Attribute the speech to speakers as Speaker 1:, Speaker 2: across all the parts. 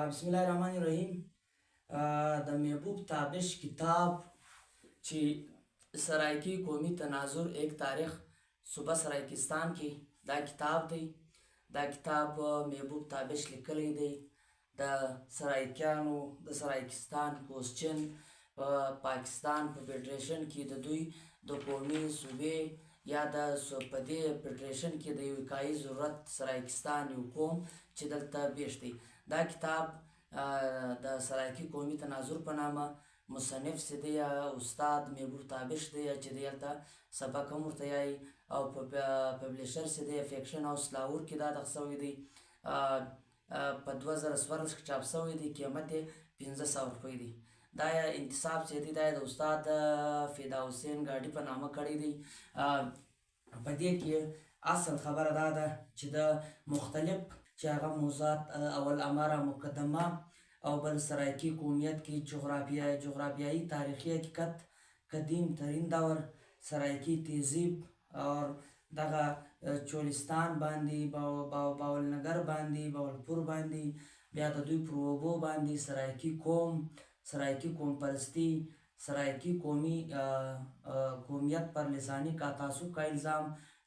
Speaker 1: بسم الله الرحمن الرحیم. د محبوب تابش کتاب چې سرایکی قومی تناظر ایک تاریخ صوبه سرایکستان کې دا کتاب دی. دا کتاب محبوب تابش لیکلی دی. د سرایکیانو د سرایکستان کوسچن په پاکستان په فیډریشن کې د دوی د قومي صوبې یا د په دې فیډریشن کې د یو اکایي ضرورت سرایکستان یو قوم چې دلته بیش دی. دا کتاب د سرایکی قومی تناظر په نامه مصنف چې دی استاد محبوب تابش دی چې دی هلته سبق هم ورته یایي او پبلیشر چې دی فیکشن هاوس لاهور کې دا دغه سوی دی. په 2014 کې چاپ سوی دی. قیمت یې 1500 روپۍ دی. دا انتصاب چې دی دا د استاد فدا حسین ګاډي په نامه کړی دی. په دې کې اصل خبره دا ده چې د مختلف چې هغه موضوعات اول اماره مقدمه او بل سرایکی قومیت کې جغرافیایی تاریخي حقیقت، قدیم ترین دور، سرایکی تهذیب اور دغه چولستان باندې باولنګر باندې باولپور باندې بیا د دوی پر اوبو باندې سرایکی قوم پرستی، سرایکی قومیت پر لسانی کا تعصب کا الزام،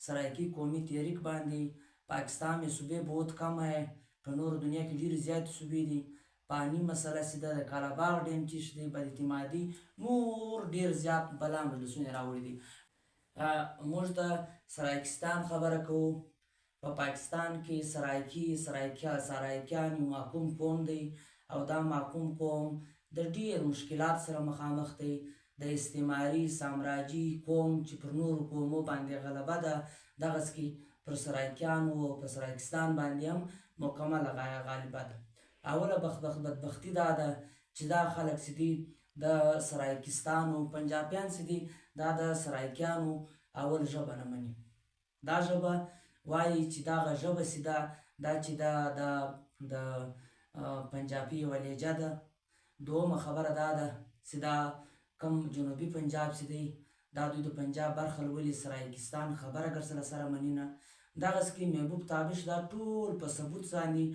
Speaker 1: سرایکی قومی تحریک باندې پاکستان में सूबे बहुत कम है. په نورو دنیا کې ډېرې زیاتې صوبې دي. پانی مسله چې ده د کالاباغ ډیم چې دی بداعتمادي نور ډېر زیات بلا مجلسونه راوړي دي. موږ د سرایکستان خبره کوو. په پاکستان کې سرایکیان یو محکوم قوم دی او دا محکوم قوم د ډېر مشکلات سره مخامخ دی. د استعماري سامراجي قوم چې پر نورو قومو باندې غلبه ده دغسې کې پر سرایکیانو او په سرایکستان باندې هم مکمله غالبه ده. اوله بدبختي دا ده چې دا خلک چې دي د سرایکستانو پنجابیان چې دي دا د سرایکیانو اول ژبه نه مني. دا ژبه وایي چې دغه ژبه چې ده دا چې د پنجابي یوه لهجه ده. دومه خبره دا ده چې دا کم جنوبي پنجاب چې دی دا دوی د پنجاب برخه لولي سرایکستان خبره ګرځله سره مني نه. دغسې کې محبوب تابش دا ټول په ثبوت باندې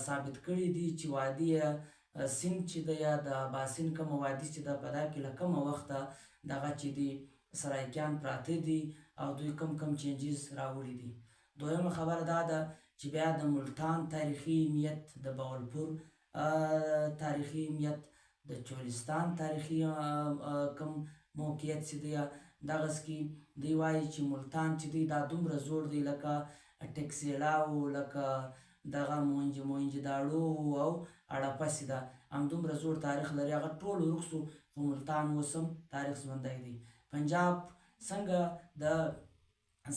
Speaker 1: ثابت کړي دي چې وادي سیند چې دی یا د اباسین کومه وادي چې ده په دا کې له کومه وخته دغه چې دي سرایکیان پراته دي او دوی کم چینجز راوړي دي. دویمه خبره دا ده چې بیا د ملتان تاریخي اهمیت، د باولپور تاریخي اهمیت، د چولستان تاریخي کم موقعیت چې دی دغسې کې دوی وایي چې ملتان چې دی دا دومره زوړ دی لکه ټکسیلا و لکه دغه موهنجداړو او اړپه چې ده همدومره زوړ تاریخ لري. هغه ټول ورک سو خو ملتان اوس هم تاریخ ژوندی دی. پنجاب څنګه د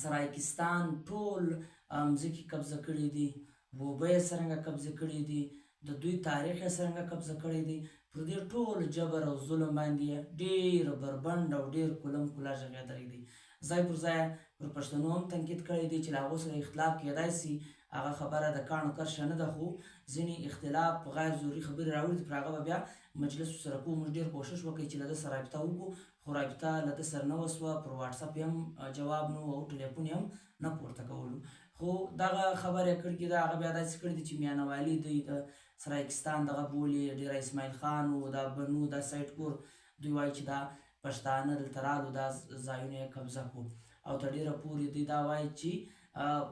Speaker 1: سرایکستان ټول مځکې قبضه کړي دي، اوبه یې څرنګه قبضه کړي دي، د دوی تاریخ یې څرنګه قبضه کړی دی. پر دې ټول جبر او ظلم باندې ډېر بربنډ او ډېر کلم کلا غږېدلی دی. ځای پر ځای پر پښتنو هم تنقید کړی دی چې له هغو سره اختلاف کېدای سي. هغه خبره د کاڼو کرشه نه ده خو ځینې اختلاف غیر ضروري خبرې راوړي دي. پر هغه به بیا مجلس ورسره کوو. موږ ډېر کوښښ وکړئ چې له ده سره رابطه وکړو خو رابطه له ده سره نه وسوه. پر واټساپ یې هم جواب نه او ټلیفون یې هم نه پورته کولو. خو دغه خبرې کړکې ده هغه بیا داسې کړي دي چې میانه والي دوی د سرایکستان دغه بولي ډېره اسماعیل خان و دا بنو دا سایټ کور دوی وایي چې دا پښتانه دلته رالو دا ځایونه یې قبضه کړو او تر ډېره پورې دوی دا وایي چې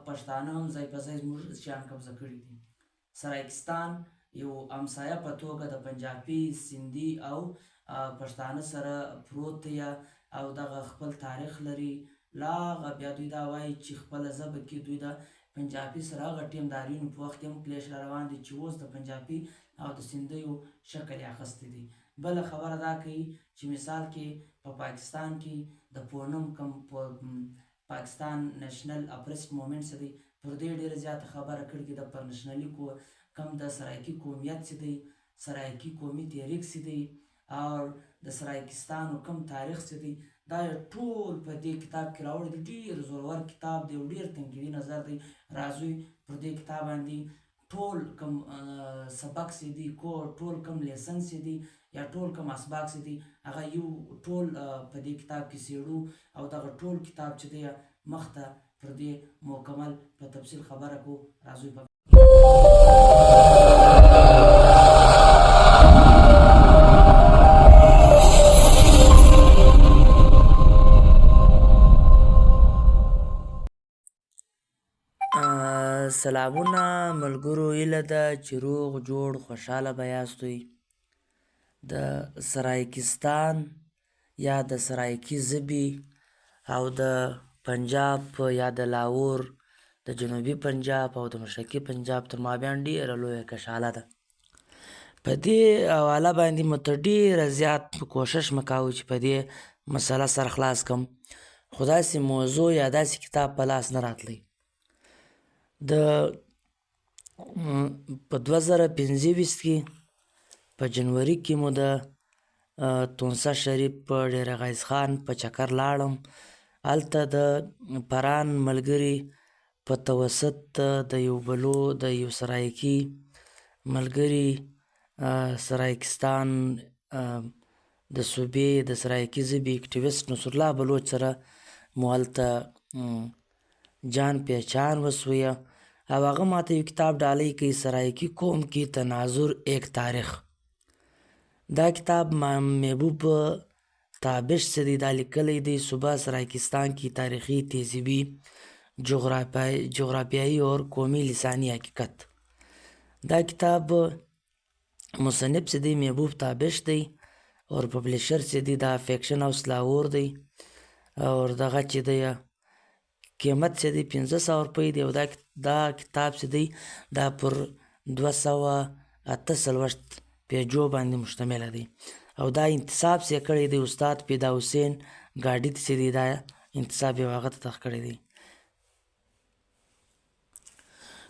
Speaker 1: پښتانه هم ځای په ځای زموږ شیان قبضه کړي دي. سرایکستان یو همسایه په توګه د پنجابي، سندي او پښتانه سره پروت دی او دغه خپل تاریخ لري. لا بیا دوی دا وایي چې خپله ژبه کې دوی د پنجابي سره هغه ټیمداریونو په وخت کې هم کلیش را روان دي چې اوس د پنجابي او د سندیو شکل یې اخیستی دی. بله خبره دا کوي چې مثال کې په پاکستان کې د پونم کم پاکستان نیشنل اپریسټ مومنټ چې دی پر دې ډېره زیاته خبره کړې ده. پر نشنلي کم د سرایکي قومیت چې دی، سرایکي قومي تحریک چې دی او د سرایکستانو کم تاریخ چې دی دا ټول په دې کتاب کې راوړی دی. ډېر زورور کتاب دی او ډېر تنقیدي نظر دی. راځئ پر دې کتاب باندې ټول کم سبق چې دي ټول کم لیسن چې دي یا ټول کم اسباق چې دي هغه یو ټول په دې کتاب کې څېړو او دغه ټول کتاب چې دی مخته پر دې مکمل په تفصیل خبره کو. راځئ سلامونه ملګرو، هیله ده چې روغ جوړ خوشحاله به یاست. د سرایکستان یا د سرایکي ژبې او د پنجاب یا د لاهور د جنوبي پنجاب او د مشرقي پنجاب تر مابین ډېره لویه کشاله ده. په دې حواله باندې مو تر ډېره زیات کوشش مه کوئ چې په دې مسله سر خلاص کړم، خو داسې موضوع یا داسې کتاب په لاس نه راتلی. په 2025 کې په جنوري کې مو د تونسه شریف په ډېر غیظ خان په چکر لاړم. هلته د پران ملګري په توسط د یو بلو د یو سرایکي ملګري سرایکستان د صوبې د سرایکي ژبې اکټیویسټ نصرالله بلوچ سره مو هلته جان پہچان وسویه او هغه ماته یو کتاب ډالۍ کوي، سرایکي قوم کی تناظر ایک تاریخ. دا کتاب محبوب تابش سے دی، دا لیکلی دی صوبہ سرایکستان کی تاریخی تہذیبی جغرافیائی اور قومی لسانی حقیقت. دا کتاب مصنف سے دی محبوب تابش دی اور پبلشر سے دی دا فیکشن ہاؤس لاہور دی اور دغه چې دی قیمت چې دی 500 روپۍ دی او دا کتاب چې دی دا پر 248 پیجو باندې مشتمله دی او دا انتصاب چې کړی دی استاد پیدا حسین ګاډي چې دی دا انتصاب یې هغه ته کړی دی.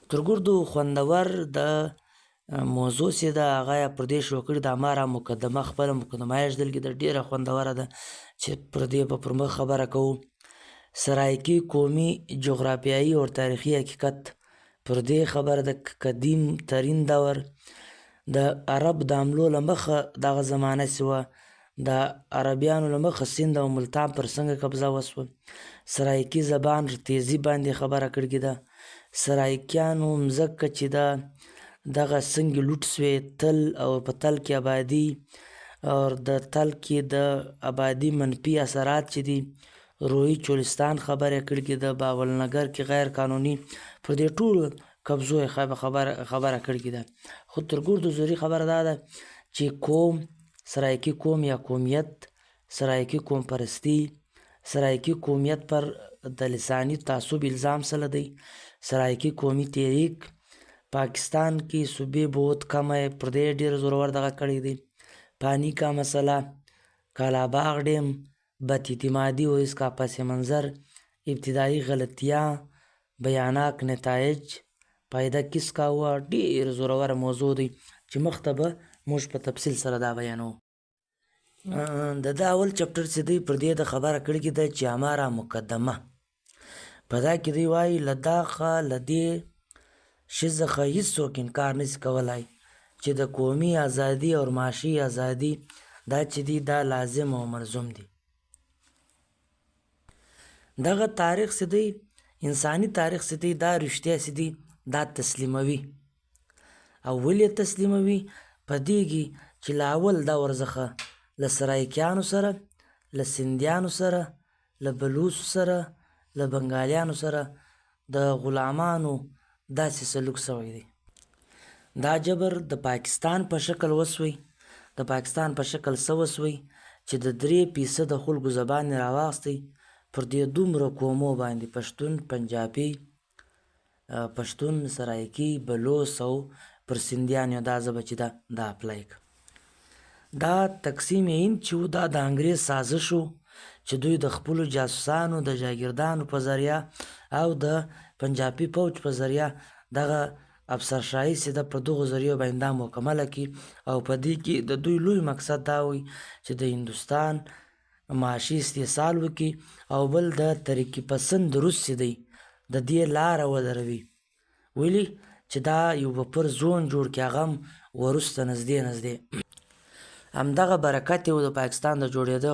Speaker 1: تر ګردو خوندور د موضوع چې ده هغه یې پر دې شروع کړې ده. هماره مقدمه خپله مقدمه یې ږدلګې ده، ډېره خوندوره ده چې پر دې به پر مخ خبره کوو. سرایکي قومي جغرافیایي اور تاریخي حقیقت پر دې خبره د قدیم ترین دور د عرب د حملو له مخه دغه زمانه چې وه د عربیانو له مخه سند او ملتان پر څنګه قبضه وسوه. سرایکي زبان تیزي باندې خبره کړې ده. سرایکیانو مځکه چې ده دغه څنګه لوټ سوې، تل او په تل کې آبادي او د تل کې د آبادي منفي اثرات چې دي. روحي چولستان خبره کړې ده، باولنګر کې غیر قانوني، پر دې ټولو قبضو یې خبره کړې ده. خو تر ګردو زوري خبره دا ده چې قوم، سرایکي قوم یا قومیت، سرایکي قوم پرستی، سرایکي قومیت پر د لسانی تعصب الزام سره دی. سرایکي قومي تحریک پاکستان کې صوبې بہت کم ہے، پر دې ډېر زورور دغه کړی دی. پانی کا مسئلہ، کالا باغ ڈیم، بد اعتمادی اور اس کا پس منظر، ابتدائی غلطیاں، بیاناک نتائج، پایده کس کا ہوا. ډېر زورور موضوع دی چې مخته به موږ په تفصیل سره دا بیانوو. د دا اول چپټر چې دی پر دې د خبره کړې ده چې هماره مقدمه په دا کې دی وایي له دې شي څخه هېڅوک انکار نشي کولی چې د قومي ازادي او معاشي ازادي دا چې دی دا لازم او ملزوم دی. دغه تاریخ چې دی انساني تاریخ چې دی دا رښتیا چې دی دا تسلیموي. او ولې تسلیموي؟ په دې کې چې له اول دور څخه له سرایکیانو سره، له سندیانو سره، له بلوڅو سره، له بنګالیانو سره د غلامانو داسې سلوک شوی دی. دا جبر د پاکستان په شکل وسوی، د پاکستان په شکل څه وسوی چې د 3% خلکو زبان یې راواخیستی پر دې دومره قومو باندې، پښتون، پنجابي، پښتون، سرایکي، بلوڅ او پر سندیانو دا ژبه چې ده دا اپلای کړه. دا تقسیم هند چې و دا د انګریز سازش و چې دوی د خپلو جاسوسانو د جاګیردانو په ذریعه او د پنجابي پوج په ذریعه دغه افسرشاهي چې ده په دغو ذریعو باندې دا مکمله کړي او په دې کې د دوی لوی مقصد دا وي چې د هندوستان معاشي استحصال وکړي او بل د ترقي پسند روس چې دی د دې لاره ودروي. ولې چې دا یو بفر زون جوړ کړي، هغه هم وروسته نږدې همدغه برکت یې و د پاکستان د جوړېدو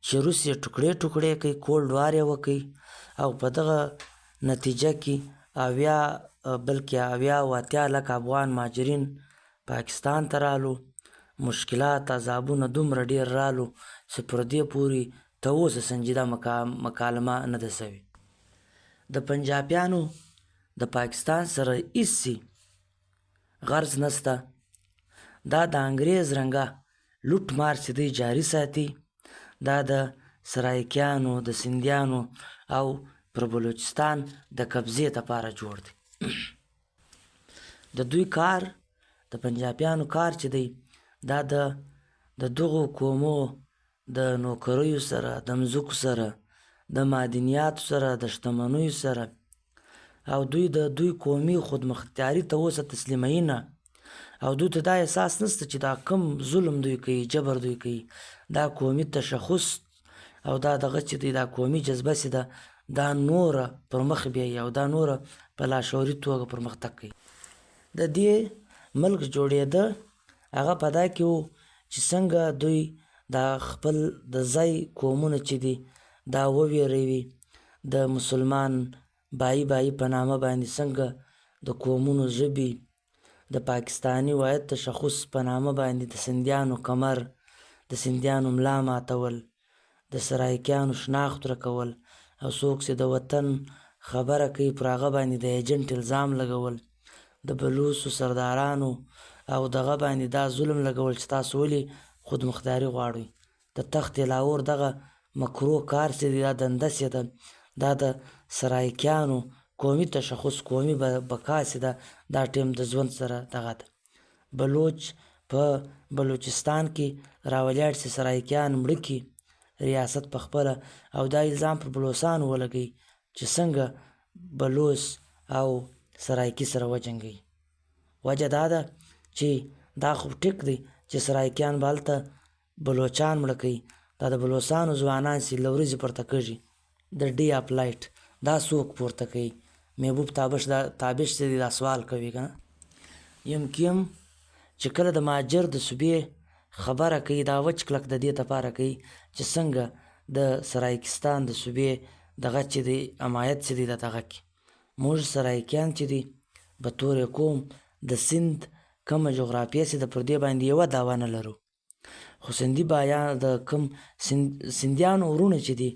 Speaker 1: چې روس یې ټوکړې کوي، کولډ وار یې وکړي او په دغه نتیجه کې 80 لک افغان مهاجرین پاکستان ته رالو. مشکلات عذابونه دومره ډېر رالو چې پر دې پورې ته اوسه سنجیده مکالمه نه ده سوې. د پنجابیانو د پاکستان سره هیڅ غرض نسته. دا د انګریز رنګه لوټ مار چې دی جاري ساتي، دا د سرایکیانو، د سندیانو او پر بلوچستان د قبضې دپاره جوړ دی. د دوی کار، د پنجابیانو کار چې دی، دا د دغو قومو د نوکریو سره، د مځکو سره، د معدنیاتو سره، د شتمنیو سره، او دوی د دوی قومي خودمختاري ته اوسه تسلیموي نه. او دوی ته دا احساس نسته چې دا کم ظلم دوی کوي، جبر دوی کوي، دا قومي تشخص او دا دغه چې دی، دا قومي جذبه چې ده، دا نوره پر مخ بیایي او دا نوره په لاشعوري توګه پرمختګ کوي. د دې ملک جوړېده هغه په دا کې و چې څنګه دوی دا خپل د ځای قومونه چې دي دا وویروي، د مسلمان بایی په نامه باندې څنګه د قومونو ژبې، د پاکستاني واحد تشخص په نامه باندې د سندیانو کمر، د سندیانو ملا ماتول، د سرایکیانو شناخت ورکول، او څوک چې د وطن خبره کوي پر هغه باندې د ایجنټ الزام لګول، د بلوڅو سردارانو او دغه باندې دا ظلم لګول چې تاسو ولې خودمختاري غواړئ. د تخت لاهور دغه مکروه کار چې دی، دا دنده چې ده، دا د سرایکیانو قومي تشخص، قومي بقا چې ده، دا ټیم د ژوند سره دغه ده. بلوچ په بلوچستان کې راولاړ چې سرایکیان مړه کړي ریاست په خپله، او دا الزام پر بلوڅانو ولګوي چې څنګه بلوڅ او سرایکي سره وجنګوي. وجه دا ده چې دا خو ټیک دی چې سرایکیان به هلته بلوچان مړه کوي، دا د بلوڅانو ځوانان چې له ورځې پورته کېږي، د ډی اپ لایټ دا څوک پورته کوي؟ محبوب تابش چې دی دا سوال کوي که نه. یم چې کله د مهاجر د صوبې خبره کوي، دا وچ کلک د دې دپاره کوي چې څنګه د سرایکستان د صوبې دغه چې دی حمایت چې دی د دغه کې موږ سرایکیان چې دی به طور قوم د سند کومه جغرافیه چې د پر دې باندې یوه دعوه نه لرو، خو سندي بایان د کوم سندیانو ورونه چې دي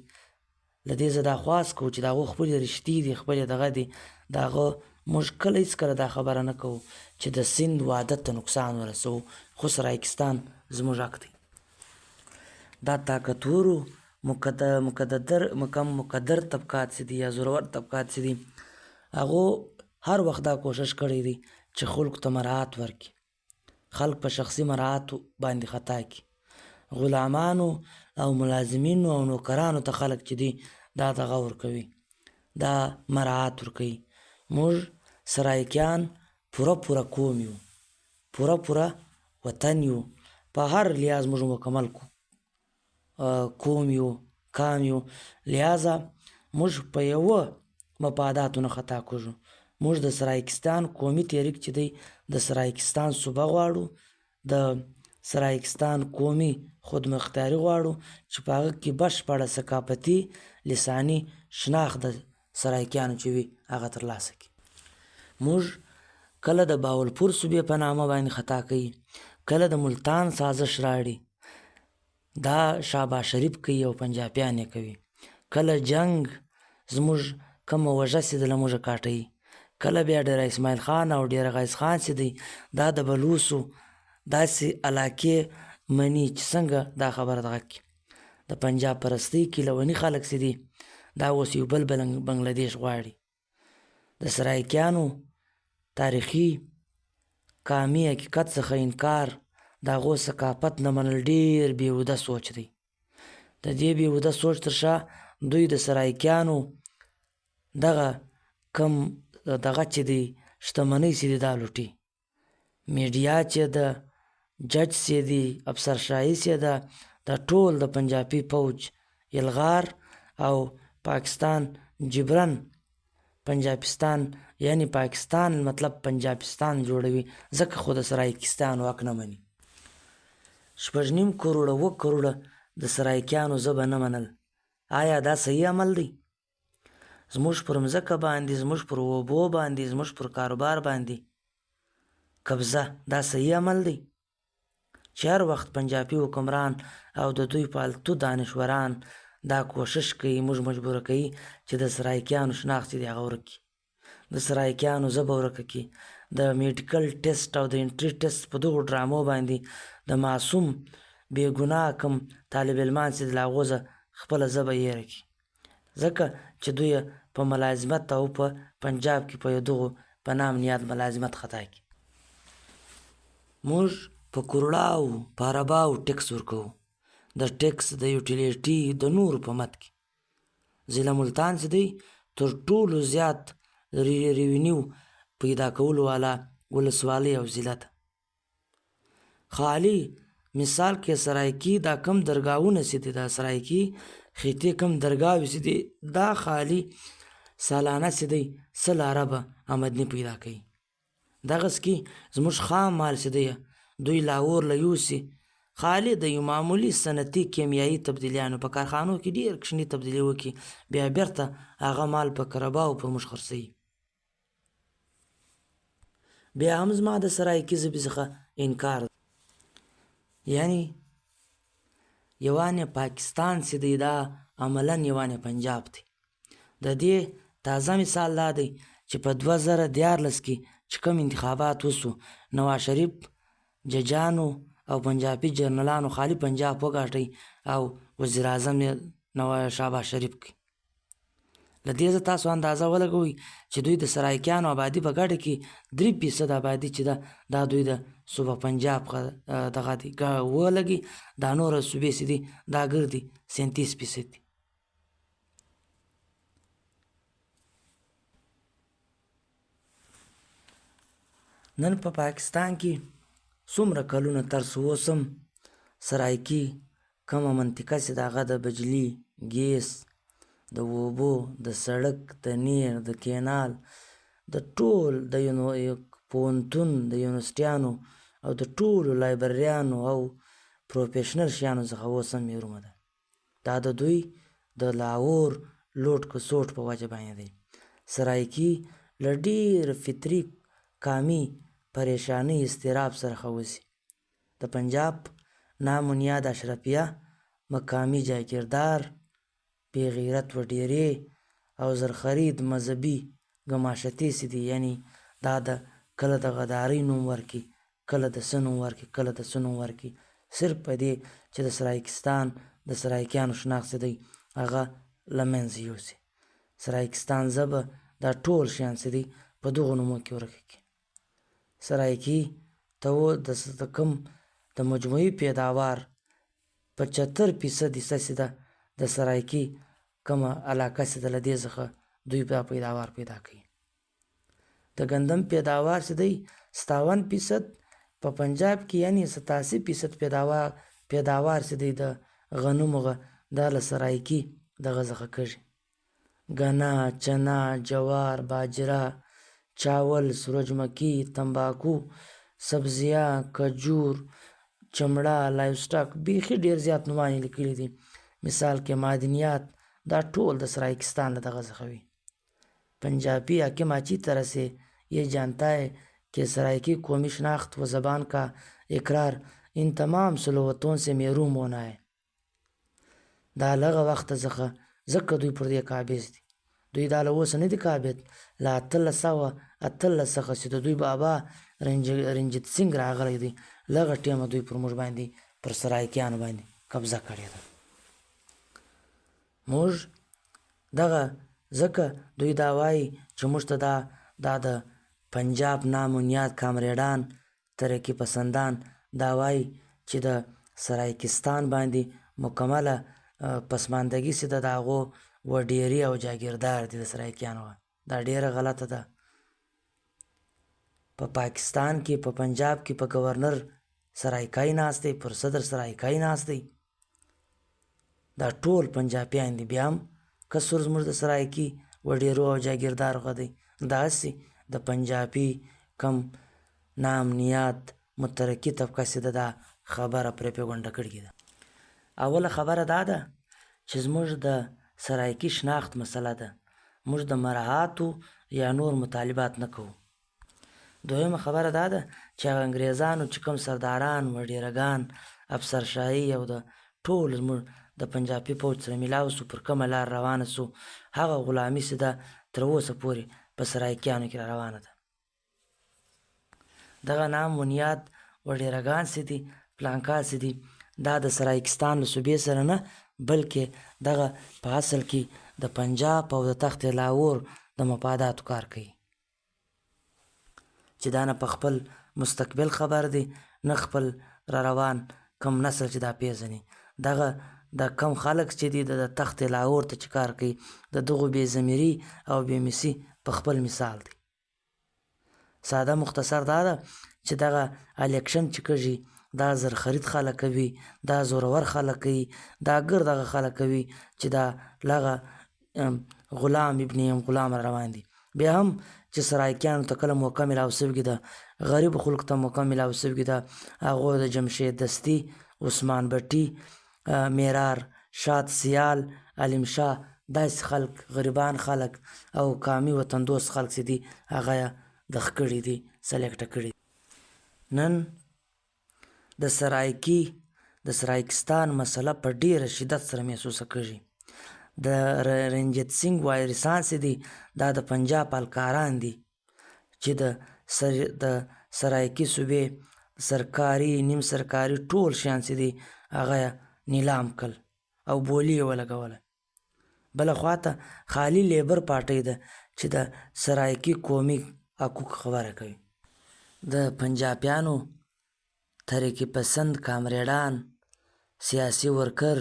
Speaker 1: له دې زه دا خواست کوو چې د هغو خپلې رشتې دي، خپلې دغه دي، د هغه موږ کله هېڅکله دا خبره نه کوو چې د سند وحدت ته نقصان ورسوو، خو سرایکستان زموږ حق دی. دا طاقتورو مقدر طبقات چې دي یا زورور طبقات چې دي، هغو هر وخت دا کوشش کړی دی چې خلکو ته مراعات ورکړي، خلک په شخصي مراعاتو باندې خطا کړي. غلامانو او ملازمینو او نوکرانو ته خلک چې دي دا دغه ورکوي، دا مراعات ورکوي. موږ سرایکیان پوره قوم یو، پوره وطن یو، په هر لحاظ موږ مکمل قوم یو، کام یو، لہذا موږ په یوه مفاداتو نه خطا کېږو. موږ د سرایکستان قومي تحریک چې دی، د سرایکستان صوبه غواړو، د سرایکستان قومي خودمختاري غواړو چې په هغه کې بشپړه ثقافتي لساني شناخت د سرایکیانو چې وي هغه ترلاسه کړي. موږ کله د باولپور صوبې په نامه باندې خطا کوي، کله د ملتان سازش راړي، دا شهباز شریف کوي او پنجابیان یې کوي، کله جنگ زموږ کومه وژه چې ده له موږه کاټوي، کله بیا ډېر اسماعیل خان او ډېر غیظ خان چې دی دا د بلوڅو داسې علاقې مني چې څنګه دا خبره دغه کړي. د پنجاب پرستۍ کې لوني خلک چې دي دا اوس یو بل بنګلادیش غواړي. د سرایکیانو تاریخي قامي حقیقت څخه انکار، د هغو ثقافت نه منل ډېر بېهوده سوچ دی. د دې بېهوده سوچ تر شا دوی د سرایکیانو دغه کم دغه چې دی شتمنۍ چې دی دا لوټي، میډیا چې ده، جج چې دی، افسرشاهي چې ده، دا ټول د پنجابي فوج یلغار او پاکستان جبرن پنجابستان یعنی پاکستان مطلب پنجابستان جوړوي، ځکه خو د سرایکستان حق نه مني. 6.5 کروړه 7 کروړه د سرایکیانو ژبه نه منل، آیا دا صحیح عمل دی؟ زموږ پر مځکه باندې، زموږ پر اوبو باندې، زموږ پر کاروبار باندې قبضه، دا صحیح عمل دی؟ چې هر وخت پنجابي حکمران او د دوی پالتو دانشوران دا کوشش کوي، موږ مجبوره کوي چې د سرایکیانو شناخت چې دی هغه ورک کړي. د سرایکیانو ژبه ورکه کړي. د میډیکل ټیسټ او د انټري ټیسټ په دغو ډرامو باندې د معصوم بې ګناه کم طالب علمان چې د هغو خپله ژبه هېره کړي، ځکه چې دوی په ملازمت او په پنجاب کې په دغو په نام نیاد ملازمت خطا کړي. موږ په کروړاو په عرباو ټکس ورکوو، د ټکس د یوټیلیټي د نورو په مد کې ضلع ملتان چې دی تر ټولو زیات ریونیو پیدا کولو والا ولسوالۍ او ضلع ده. خالي مثال کې سرایکي دا کم درګاهونه چې دي، دا سرایکي خیطې کم درګاوې چې دي، دا خالي سالانه چې دی 100 اربه آمدني پیدا کوي. دغسې کې زموږ خام مال چې دی دوی لاهور له یوسي، خالي د یو معمولي صنعتي کیمیایي تبدیلیانو په کارخانو کې ډېر کوچني تبدیلي وکړي، بیا بیرته هغه مال په کرباو په موږ خرڅوي. بیا هم زما د سرایکي ژبې څخه انکار، یعنی یوانې پاکستان چې دی دا عملاً یوانې پنجاب دی. د دې تازه مثال دا دی چې په 2014 کې چې کوم انتخابات وسو، نواز شریف ججانو او پنجابي جنرالانو خالي پنجاب وګاټئ او وزیر اعظم نواز شهباز شریف کړي. له دې تاسو اندازه ولګوئ چې دوی د سرایکیانو آبادي په ګډه کې 3% آبادي چې ده دا دوی د صوبه پنجاب دغه دي ولګي، دا نوره صوبې چې دي دا ګرځي 37% دي. نن په پاکستان کې څومره کلونه ترس اوسم سرایکي کومه منطقه چې د هغه د بجلی، ګیس، د اوبو، د سړک، د نیر، د کینال، د ټول د پوهنتون د یونیورسټیانو او د ټولو لایبرریانو او پروفیشنل شیانو څخه اوس هم محرومه ده. دا د دوی د لاهور لوټ کسوټ په وجه باندې دی. سرایکي له ډېر فطري قامي پریشانۍ اضطراب سره خوځي. د پنجاب نامنیاد اشرفیه، مقامي جاگیردار، بې غیرت وډیرې او زرخرید مذهبي ګماشتې چې دي، یعنی دا د کله د غدارۍ نوم ورکي، کله د څه نوم ورکي، کله د څه نوم ورکي، صرف په دې چې د سرایکستان د سرایکیانو شناخت چې دی هغه له منځه یوسي. سرایکستان ژبه دا ټول شیان چې دی په دغو نومو کې ورکه کړي. سرایکي ته د کم د مجموعي پیداوار 75% حصه چې ده د سرایکي کومه علاقه چې ده له دې څخه دوی دا پیداوار پیدا کوي. د ګندم پیداوار چې دی 57% په پنجاب کې، یعنی 87% پیداوار چې دی د غنمو دا له سرایکي دغه څخه کېږي. ګنا، چنا، جوار، باجره، چاول، سورجمکي، تنباکو، سبزیان، کجور، چمړه، لایف سټاک، بیخي ډېر زیات نومونه لیکلي دي. مثال کې معدنیات دا ټول د سرایکستان له دغه څخه وي. पंजाबी हाकिम अच्छी तरह से ये जानता है कि सराइकी कौमी शनाख्त व ज़बान का इकरार इन तमाम सलूवतों से महरूम होना है. دا لغه وخت څخه ځکه دوی پر دې قابض دي. دوی دا له اوسه نه دي قابض، له 1818 څخه چې د دوی بابا رنجیت سنګ راغلی دی، لغه ټیمه دوی پر موږ باندې پر سرایکیانو باندې قبضه کړې ده. موږ دغه ځکه دوی دا وایي چې موږ ته دا د پنجاب نامنیاد کامریډان ترقي پسندان دا وایي چې د سرایکستان باندې مکمله پسماندګي چې د هغو وډیري او جاگیردار دي د سرایکیانو. دا ډیره غلطه ده. په پاکستان کې په پنجاب کې په گورنر سرایکای ناست دی، پر صدر سرایکای ناست دی، دا ټول پنجابیان دي. بیا هم کسر زموږ د سرایکي وډیرو او جاگیردارو غه دی. داسې د پنجابي کم نام نیاد مترقي طبقه چې دا خبره پرې پیغونډه کړې ده. اوله خبره دا ده چې زموږ د سرایکي شناخت مسله ده، موږ د مراعاتو یا نور مطالبات نه کوو. دویمه خبره دا ده چې هغه انګریزانو چې کوم سرداران، وډیرګان، افسرشاهي او د ټول زموږ د پنجابي پوځ سره میلاو سو، پر کومه لار روانه سو، هغه غلامي چې ده تر اوسه پورې
Speaker 2: په سرایکیانو کې را روانه ده. دغه نام بنیاد وډیرګان چې دي پلانکا چې دي دا د سرایکستان له صوبې سره نه بلکې دغه په اصل کې د پنجاب او د تخت لاهور د مفاداتو کار کوي چې دا نه په خپل مستقبل خبر دی نه خپل را روان کم نسل چې دا پیژني. دغه د کم خلک چې دي د تخت لاهور ته چې کار کوي د دغو بې ضمیري او بې مسی په خپل مثال دی. ساده مختصر دا ده چې دغه الیکشن چې کږي دا زر خرید خلک کوي دا زورور خلک کوي دا ګر دغه خلک کوي چې دا لغه غلام ابن غلام را روان دي. بیا هم چې سرایکیانو ته کله موقع میلاو سوې ده غریب خلکو ته موقع میلاو سوې ده هغوی د جمشید دستي عثمان بټي میرار شاد سیال علیم شاه داسې خلک غریبان خلک او قامي وطن دوست خلک چې دي هغه دغ کړي دي سلیکټه کړي. نن د سرایکستان مسله په ډیره شدت سره محسوسه کېږي. د رنجیت سنگ وایرسان چې دي دا د پنجاب پالکاران دي چې د سرایکي صوبې سرکاري نیم سرکاري ټول شیان چې دي هغه نیلام کړل او بولي یې ولګوله. بله خواته خالي لیبر پارټۍ ده چې د سرایکي قومي حقوق خبره کوي. د پنجابیانو تحریک پسند کامریډان سیاسي ورکر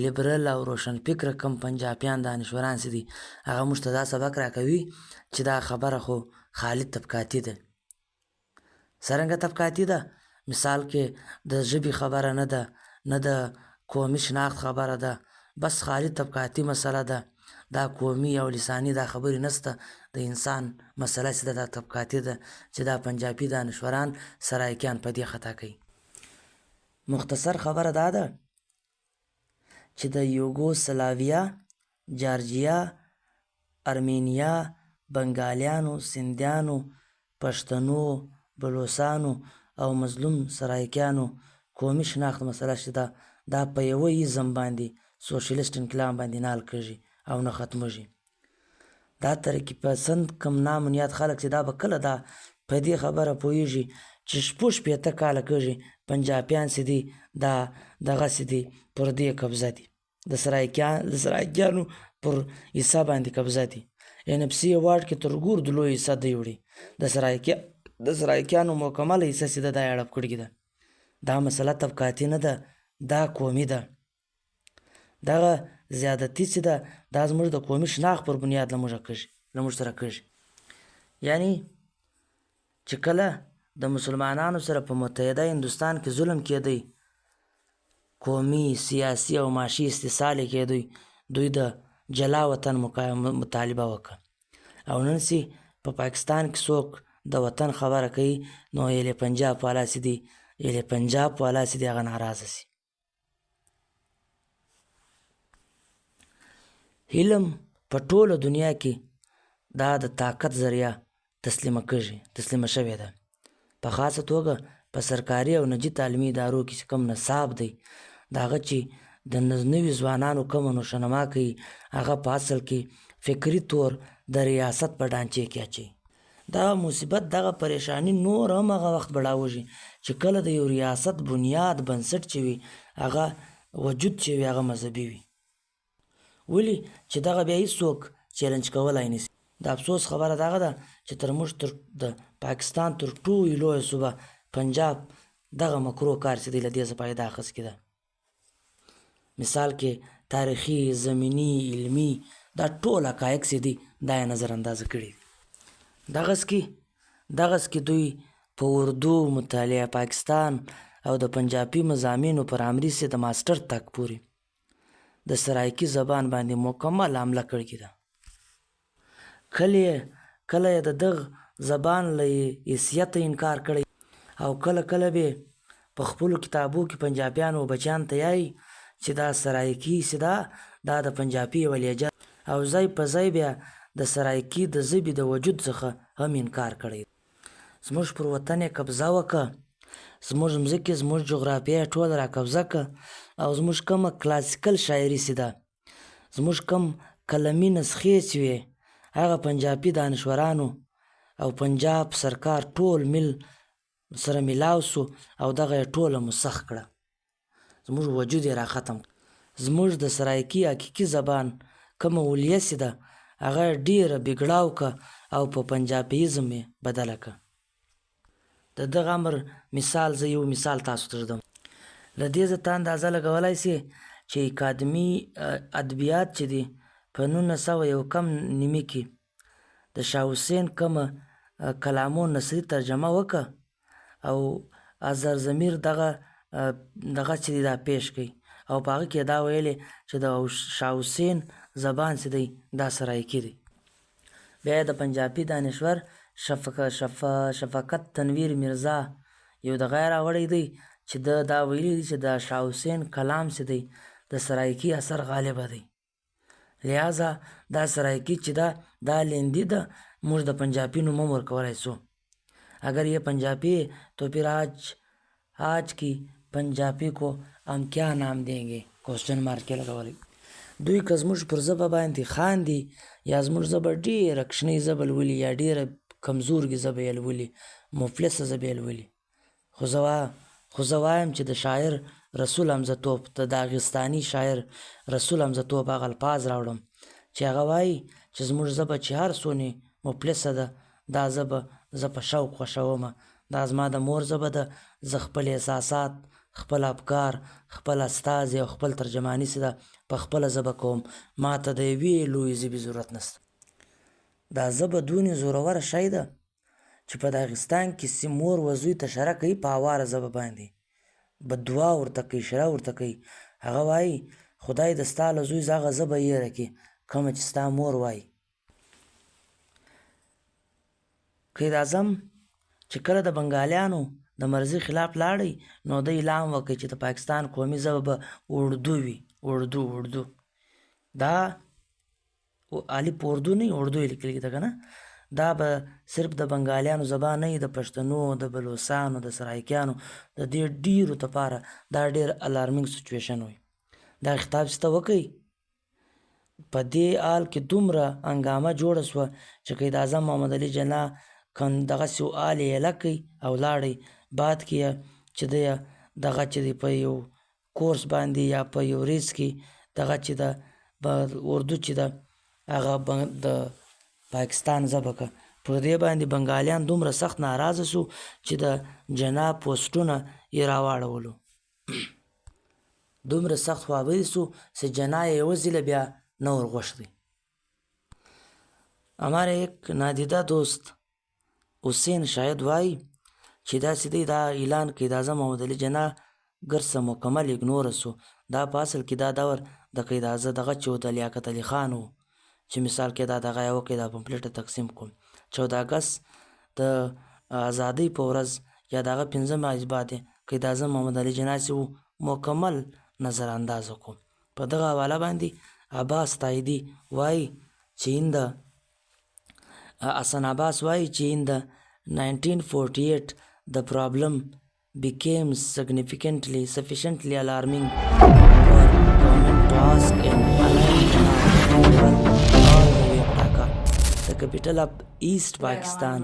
Speaker 2: لیبرل او روشن فکر کم پنجابیان دانشوران چې دي هغه موږ ته دا سبق راکوي چې دا خبره خو خالي طبقاتي ده. څرنګه طبقاتي ده؟ مثال کې د ژبې خبره نه ده نه د قومي شناخت خبره ده بس خالي طبقاتي مسله ده. دا قومي او لساني دا خبرې نسته د انسان مسله چې دا طبقاتي ده چې دا پنجابي دانشوران سرایکیان په دې خطا کوي. مختصر خبره دا ده چې د یوګوسلاویا جارجیا ارمینیا بنګالیانو سندیانو پښتنو بلوچستانو او مظلوم سرایکیانو قومي شناخت مسله چې دا په یوه ایزم باندې سوشلیست انقلاب باندې نال کېږي او نه ختمېږي. دا تحریک پسند کم نامنیاد خلک چې دا به کله دا په دې خبره پوهېږي چې شپږ شپېته کاله کېږي پنجابیان چې دي دا دغسې دي پر دې قبضه دي د سرایکیانو پر حصه باندې قبضه دي. NFC واټ کې تر ګورد لوی حصه دی وړي د سرایکیانو مکمله حصه چې دا اړپ کړې ده. دا مسله طبقاتي نه ده دا قومي ده. دغه زیادتي چې ده دا زموږ د قومي شناخت پر بنیاد له موږ سره کېږي. یعنی چې کله د مسلمانانو سره په متحده هندوستان کې ظلم کېدی قومي سیاسي او معاشي استحصال یې کېدی دوی د جلا وطن مطالبه وکړه او نن چې په پاکستان کې څوک د وطن خبره کوي نو یې پنجاب والا چې دي هغه ناراضه شي. علم په ټوله دنیا کې دا د طاقت ذریعه تسلیمه شوې ده. په خاصه توګه په سرکاري او نجي تعلیمي ادارو کې چې کم نصاب دی د هغه چې د نوي ځوانانو کمه نوشنما کوي هغه په اصل کې فکري طور د ریاست په ډانچې کې اچوي. دا مصیبت دغه پریشانی نور هم هغه وخت بړاوږي چې کله د یو ریاست بنیاد بنسټ چې وي هغه وجود چې وي هغه مذهبي وي. ولې چې دغه بیا هېڅوک چیلنج کولی نشي. د افسوس خبره دغه ده چې د پاکستان تر ټولو لویه صوبه پنجاب دغه مکرو کار چې دی له دې څخه فایده اخیستې ده. مثال کې تاریخي زمیني علمي دا ټول حقایق چې دي دا یې نظر اندازه کړي. دغسې کې دوی په اردو مطالعه پاکستان او د پنجابي مضامینو پر عمري سي د ماسټر تک پورې د سرایکي زبان باندې مکمل حمله کړې ده. کله یې د دغه زبان له حیثیته انکار کړی او کله به په خپلو کتابو کې پنجابیانو بچیان ته یایي چې دا سرایکي چې دا د پنجابي یوه لهجه او ځای په ځای بیا د سرایکي د ژبې د وجود څخه هم انکار کړی. زموږ پر وطن یې قبضه وکړه زموږ مځکې زموږ جغرافیه یې ټوله را قبضه کړه او زموږ کومه کلاسیکل شاعري چې ده زموږ کوم قلمي نسخې چې وې هغه پنجابي دانشورانو او پنجاب سرکار ټول مل سره میلاو سو او دغه یې ټوله مسخ کړه. زموږ وجود یې راختم. زموږ د سرایکي حقیقي زبان کومه ولیه چې ده هغه یې ډېره بګړاو که او په پنجابیزم یې بدله که. د دغه امر مثال زه یو مثال تاسو ته ږدم. له دې زه ته اندازه لګولی سې چې اکادمي ادبیات چې دي په 1901 کې د شاه حسین کومه کلامو نثري ترجمه وکړه او اظهر ضمیر دغه چې دی دا پیش کړي او په هغه کې دا ویلې چې د شاه حسین زبان چې دی دا سرایکي دی. بیا د پنجابي دانشور شفقت تنویر میرزا یو دغه یې راوړی دی چې دا ویلي دی چې د شاه حسین کلام چې دی د سرایکي اثر غالبه دی. لہذا دا سرایکی چې دا لیندی ده موږ د پنجابی نوم هم ورکولی سو. اگر یہ پنجابی ہے تو پھر آج کی پنجابی کو ہم کیا نام دیں گے کوسچن مارک لګولی. دوی که زموږ پر ژبه باندې خاندي یا زموږ ژبه ډېره کوچنۍ ژبه لولي یا ډېره کمزورګي ژبه یې لولي مفلسه ژبه یې لولي خو زه وایم چې د شاعر رسول حمزه توپ د داغستاني شاعر رسول حمزه توپ هغه الفاظ راوړم چې هغه وایي چې زموږ ژبه چې هر څونې مفلسه ده دا ژبه زه په شوق خوښومه. دا زما د مور ژبه ده. زه خپل احساسات خپل افکار خپل استازي او خپل ترجماني چې ده په خپله ژبه کوم. ما ته د یوې لویې ژبې ضرورت نشته. دا ژبه دونې زوروره شی ده چې په داغستان کې چې مور و زوی ته شره کوي په هواره ژبه باندې بددعا ورته کوي شره ورته کوي. هغه وایي خدای د ستا له زوی هغه ژبه هېره کړي کومه چې ستا مور وایي. قید اعظم چې کله د بنګالیانو د مرضي خلاف لاړی نو د اعلان وکړ چې د پاکستان قومي ژبه به اردو وي. اردو دا الف اردو نه اردو یې لیکل کېده که نه. دا به صرف د بنګالیانو زبان نه وي د پښتنو د بلوڅانو د سرایکیانو د دې ډېرو دپاره دا ډېر الارمینګ سچویشن وي. دا خطاب چې ته وکئ په دې حال کې دومره هنګامه جوړه شوه چې قید اعظم محمد علي جناح دغسې آل یې ایله کړئ او لاړئ بعد کې چې دی دغه چې دی په یو کورس باندې یا په یو ریس کې دغه چې ده اردو چې ده هغه د پاکستان ژبه که پر دې باندې بنګالیان دومره سخت ناراضه سو چې د جناح پوسټونه یې راواړولو. دومره سخت خوابدي سو چې جناح یې یوه ځله بیا نه ورغوښتی. हमारे एक नादीदा दोस्त حسین شاید وایي چې داسې دی دا اعلان قید اعظم محمد علي جناح ګرڅه مکمل اګنوره سو. دا په اصل کې دا دور د قید اعظم دغه چې و د لیاقت علي خان و چې مثال کې دا دغه یې وکړې دا پمپلیټه تقسیم کړم. 14 اګست د ازادۍ په ورځ یا د هغه 5 اثبات قید اعظم محمد علي جناح چې و مکمل نظر اندازه کړو. په دغه حواله باندې عباس تایدي وایي چې حسن عباس وایي چې in the 1948 the problem became sufficiently alarming for government to ask an allied all the way to Dhaka, the capital of East Pakistan,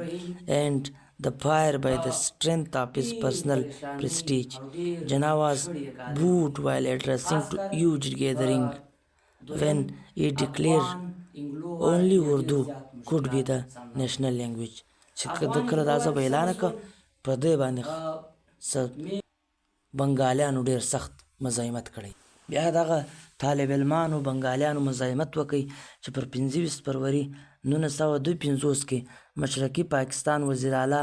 Speaker 2: and the fire by the strength of his personal prestige. Jinnah was booed while addressing to huge gathering when he declared only Urdu could be the national language. چې کله دا ژبه اعلان کړه په دې باندې بنګالیانو ډېر سخت مزاحمت کړی. بیا دغه طالب علمانو بنګالیانو مزاحمت وکړي چې پر 25 فروری 1952 کې مشرقي پاکستان وزیر اعلی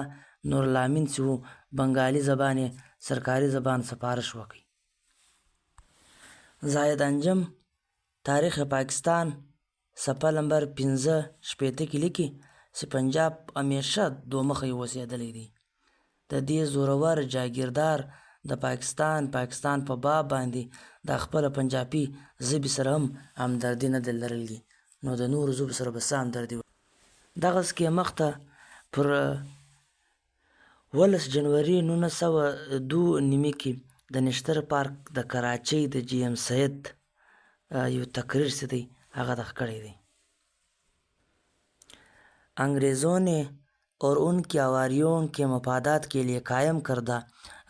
Speaker 2: نورالامین چې و بنګالي زبان یې سرکاري زبان سپارش وکړي. زاهد انجم تاریخ پاکستان صفحه نمبر 15 کې لیکي چې پنجاب همیشه دومخی اوسېدلی دی. د دې زورور جاګیردار د پاکستان په باب باندې د خپله پنجابي ژبې سره هم همدردي نه ده لرلې نو د نورو ژبو سره به څه همدردي دغسې کې مخته پر 18 جنوري 1902 کې د نشتر پارک د کراچۍ د جی ایم سید یو تقریر چې دی هغه دغه کړی دی. अंग्रेज़ों ने और उनकी आवारियों के मफादात के लिए कायम करदा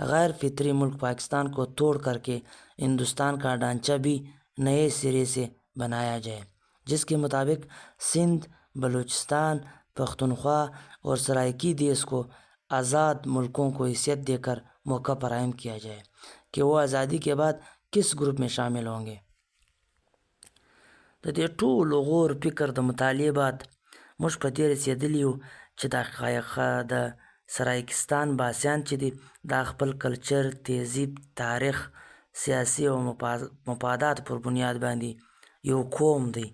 Speaker 2: गैर फितरी मुल्क पाकिस्तान को तोड़ करके हिंदुस्तान का ढांचा भी नए सिरे से बनाया जाए, जिसके मुताबिक सिंध, बलूचिस्तान, पख्तूनख्वा और सराइकी देश को आज़ाद मुल्कों को हैसियत देकर मौका फराहम किया जाए कि वो आज़ादी के बाद किस ग्रुप में शामिल होंगे. د دې ټولو غور فکر د مطالعې بعد موږ په دې رسېدلي یو چې د سرایکستان باسیان چې دي دا خپل کلچر، تهذیب، تاریخ، سیاسي او مفادات پر بنیاد باندې یو قوم دی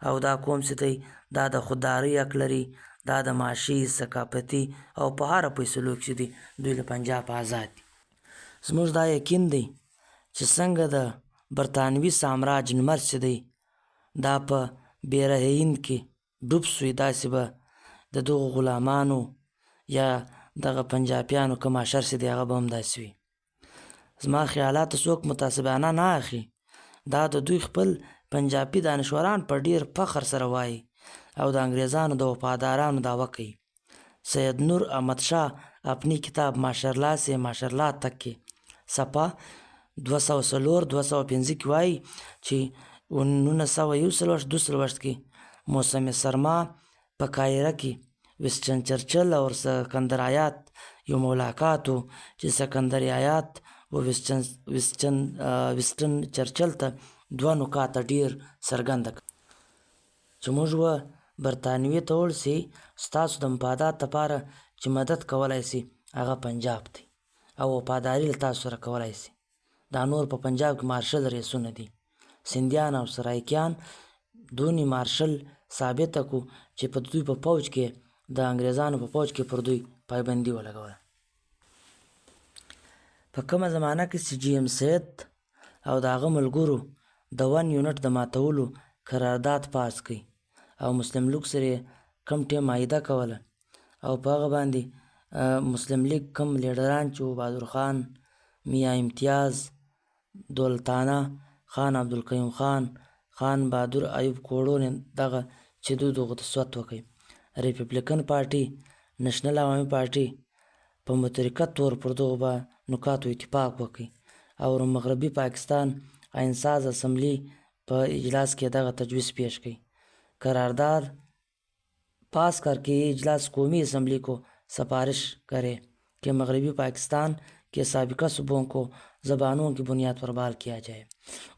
Speaker 2: او دا قوم چې دی دا د خوددارۍ حق لري، دا د معاشي، ثقافتي او په هره فیصلو کې چې دي دوی له پنجاب آزاد دي. زموږ دا یقین دی چې څنګه د برطانوي سامراج نمر چې دی دا په بیره هند کې ډوب سوی، داسې به د دغو غلامانو یا دغه پنجابیانو کوم اشر چې دی هغه به هم داسې وي. زما خیالات څوک متعصبانه نه اخلي، دا د دوی خپل پنجابي دانشوران په ډیر فخر سره وایي او د انګریزانو د وفادارانو دعوه کوي. سید نور احمد شاه اپنی کتاب ماشاءالله سے ماشاءالله تک کې صفحه 204-205 کې وایي چې 1941 کې موسم سرما په قاهره کې ویسټن چرچل او سکندر آیات یو ملاقات و چې سکندر آیات و ویسټن چرچل ته دوه نکات ډیر څرګند چې موږ و برطانوي ته وړ سي ستاسو د مفادات لپاره چې مدد کولی سي هغه پنجاب دی او وفاداري له تاسو سره کولی سي. دا نور په پنجاب کې مارشل ریسونه دي. سندیان او سرایکیان دونی مارشل ثابته کو چې په دوی په فوج کې د انګریزانو په فوج کې پر دوی پایبندي ولګوله. په کومه زمانه کې چې جی ام سید او د هغه ملګرو د 1 یونټ د ماتولو قرارداد پاس کړي او مسلم لیگ سره کم ټیم معاهده کوله او په هغه باندې مسلم لیگ کم لیډران چې بهادر خان، میاں امتیاز، دولتانه خان، عبدالقیوم خان، خان بهادر، ایوب کوړو دغه چې دوی دغو ته سوت وکړي. ریپبلیکن پارټي، نشنل عوامي پارټي په مترکه طور پر دغو نکاتو اتفاق وکړي او مغربي پاکستان آئینساز اسمبلی په اجلاس کې دغه تجویز پیش کړي. قرارداد पास करके ये इजलास कौमी असम्बली को सिफारिश करे कि मगरबी पाकिस्तान के साबिका सूबों को ज़बानों की बुनियाद पर बहाल किया जाए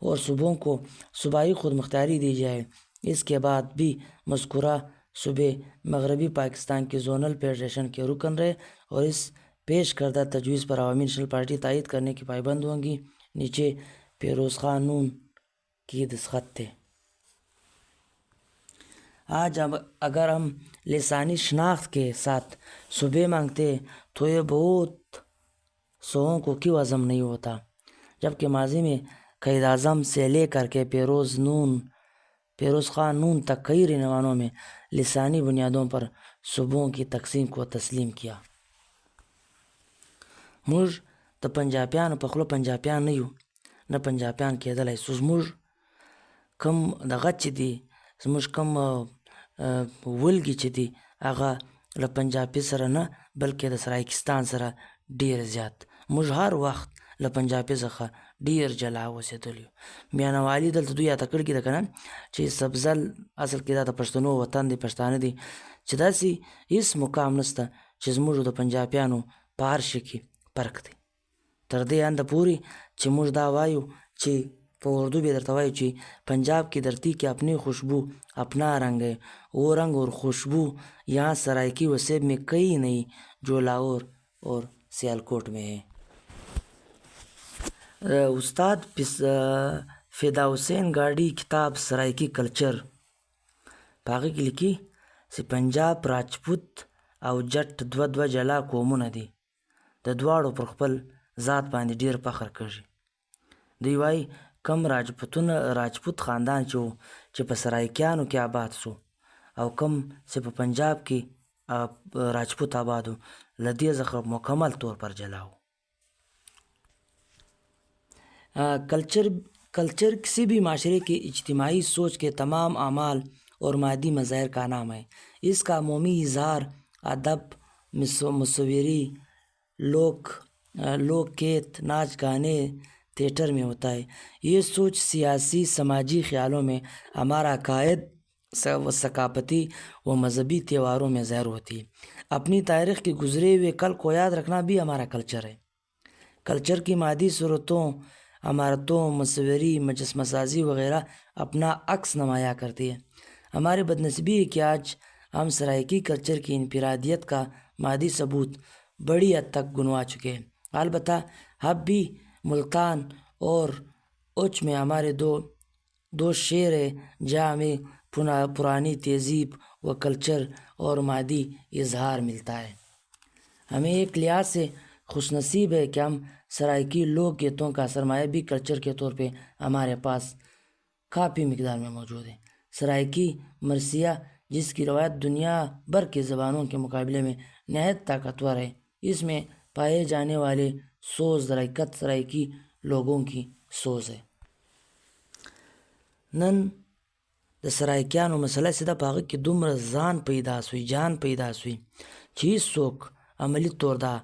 Speaker 2: और सूबों को सूबाई खुद मुख्तारी दी जाए. इसके बाद भी मज़कूरा सूबे मगरबी पाकिस्तान के जोनल फेडरेशन के रुकन रहे और इस पेश करदा तजवीज़ पर अवामी नेशनल पार्टी तायद करने की पाबंद होंगी. नीचे फेरोज़ खान नून की दस्तखत थे. आज अगर हम लिसानी शनाख्त के साथ सूबे मांगते तो ये बहुत सौओं को क्यों अज़म नहीं होता, जबकि माजी में क़ायद आज़म से लेकर के फेरोज़ खान नून तक कई रहनुमाओं में लिसानी बुनियादों पर सूबों की तकसीम को तस्लीम किया. موږ د پنجابیانو په خوله پنجابیان نه یو، نه پنجابیان کېدلی سو. زموږ کم دغه چې دي، زموږ کم ولګي چې دي هغه له پنجابي سره نه بلکې د سرایکستان سره ډیر زیات. موږ هر وخت له پنجابي څخه ډیر جلا اوسېدلي یو. میانه والي دلته دوی یاده کړي ده که نه چې سبزل اصل کې دا د پښتنو وطن دی، پښتانه دي، چې داسې هېڅ مقام نشته چې زموږ د پنجابیانو په هر شي کې فرق دی. تر دې انده پورې چې موږ دا وایو چې په اردو بھی درته وایو چې पंजाब की धरती की अपनी खुशबू अपना रंग है, वो रंग और खुशबू यहाँ सराइकी वसेब में कहीं नहीं जो लाहौर और सियालकोट में है. استاد فدا حسین गाड़ी किताब सराइकी कल्चर پاغه کې لیکي چې پنجاب راجپوت او جټ دوه جلا قومونه دي، د دواړو پر خپل ذات باندې ډیر فخر کوي. دوی وایي کم راجپوت خاندان چې په سرایکیانو کې آباد سو او کم چې په پنجاب کې راجپوت آبادو له دې څخه مکمل طور پر جلا و. कल्चर किसी भी माशरे की इज्तिमाई सोच के तमाम आमाल اور مادی مظاہر کا نام ہے۔ اس کا عمومی اظہار ادب، مصوری، لوک گیت، ناچ گانے، تھیٹر میں ہوتا ہے۔ یہ سوچ سیاسی سماجی خیالوں میں، ہمارا عقائد و ثقافتی و مذہبی تہواروں میں ظاہر ہوتی ہے۔ اپنی تاریخ کے گزرے ہوئے کل کو یاد رکھنا بھی ہمارا کلچر ہے۔ کلچر کی مادی صورتوں، عمارتوں، مصوری، مجسمہ سازی وغیرہ اپنا عکس نمایاں کرتی ہے۔ ہماری بدنصیبی ہے کہ آج ہم سرائیکی کلچر کی انفرادیت کا مادی ثبوت بڑی حد تک گنوا چکے ہیں۔ البتہ اب بھی ملتان اور اوچ میں ہمارے دو شہر ہیں جہاں ہمیں پرانی تہذیب و کلچر اور مادی اظہار ملتا ہے۔ ہمیں ایک لحاظ سے خوش نصیب ہے کہ ہم سرائیکی لوک گیتوں کا سرمایہ بھی کلچر کے طور پہ ہمارے پاس کافی مقدار میں موجود ہے۔ سرائیکی مرثیہ، جس کی روایت دنیا بھر کی زبانوں کے مقابلے میں نہایت طاقتور ہے، اس میں پائے جانے والے سوز درحقیقت سرائیکی لوگوں کی سوز ہے۔ نن د سرائیکیانو مسئله چې د په هغه کې دومره جان پیدا سوی چې هیڅوک عملي طور دا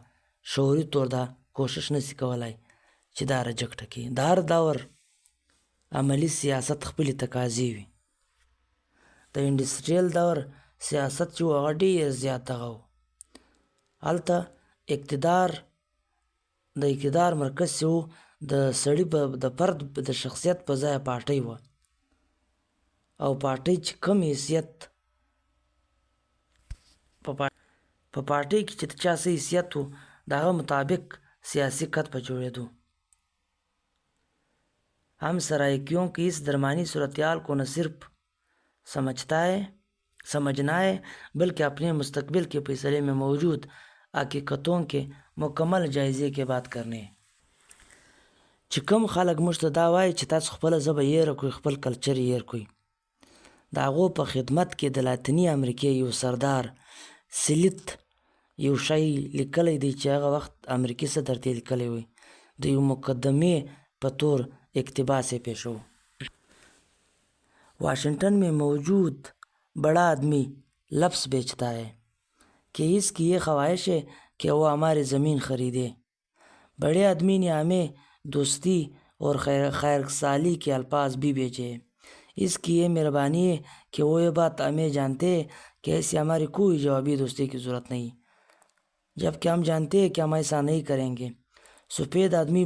Speaker 2: شعوري طور دا کوشش نسی کولای چې دا رجکټه کړي. د هر دور عملي سیاست خپلې تقاضې وي. د انډسټریل دور سیاست چې و هغه ډېر زیات دغه و. هلته د اقتدار مرکز چې و د سړي د فرد د شخصیت په ځای پارټۍ وه، او پارټۍ چې کم حیثیت په پارټۍ کې چې د چا څه حیثیت و د هغه مطابق سیاسی خط په جوړېدو. ہم سرائیکیوں کی اس درمیانی صورتحال کو نہ صرف سمجھنا ہے بلکہ اپنے مستقبل کے فیصلے میں موجود حقیقتوں کے مکمل جائزے کے بات کرنے ہیں. چې کوم خلک موږ ته دا وایي چې تاسو خپله ژبه هېره کړئ، خپل کلچر هېر کړئ، د هغو په خدمت کې د لاتیني امریکې یو سردار سلیت یو شی لیکلی دی چې هغه وخت امریکي صدر ته یې لیکلی وی، د یو مقدمې په طور اقتباس یې پیښو. واشنگٹن میں موجود بڑا آدمی لفظ بیچتا ہے کہ اس کی یہ خواہش ہے کہ وہ ہماری زمین خریدے. بڑے آدمی نے ہمیں دوستی اور خیرسالی کے الفاظ بھی بیچے. اس کی یہ مہربانی ہے کہ وہ یہ بات ہمیں جانتے ہیں کہ ایسی ہماری کوئی جوابی دوستی کی ضرورت نہیں، جبکہ ہم جانتے ہیں کہ ہم ایسا نہیں کریں گے. سفید آدمی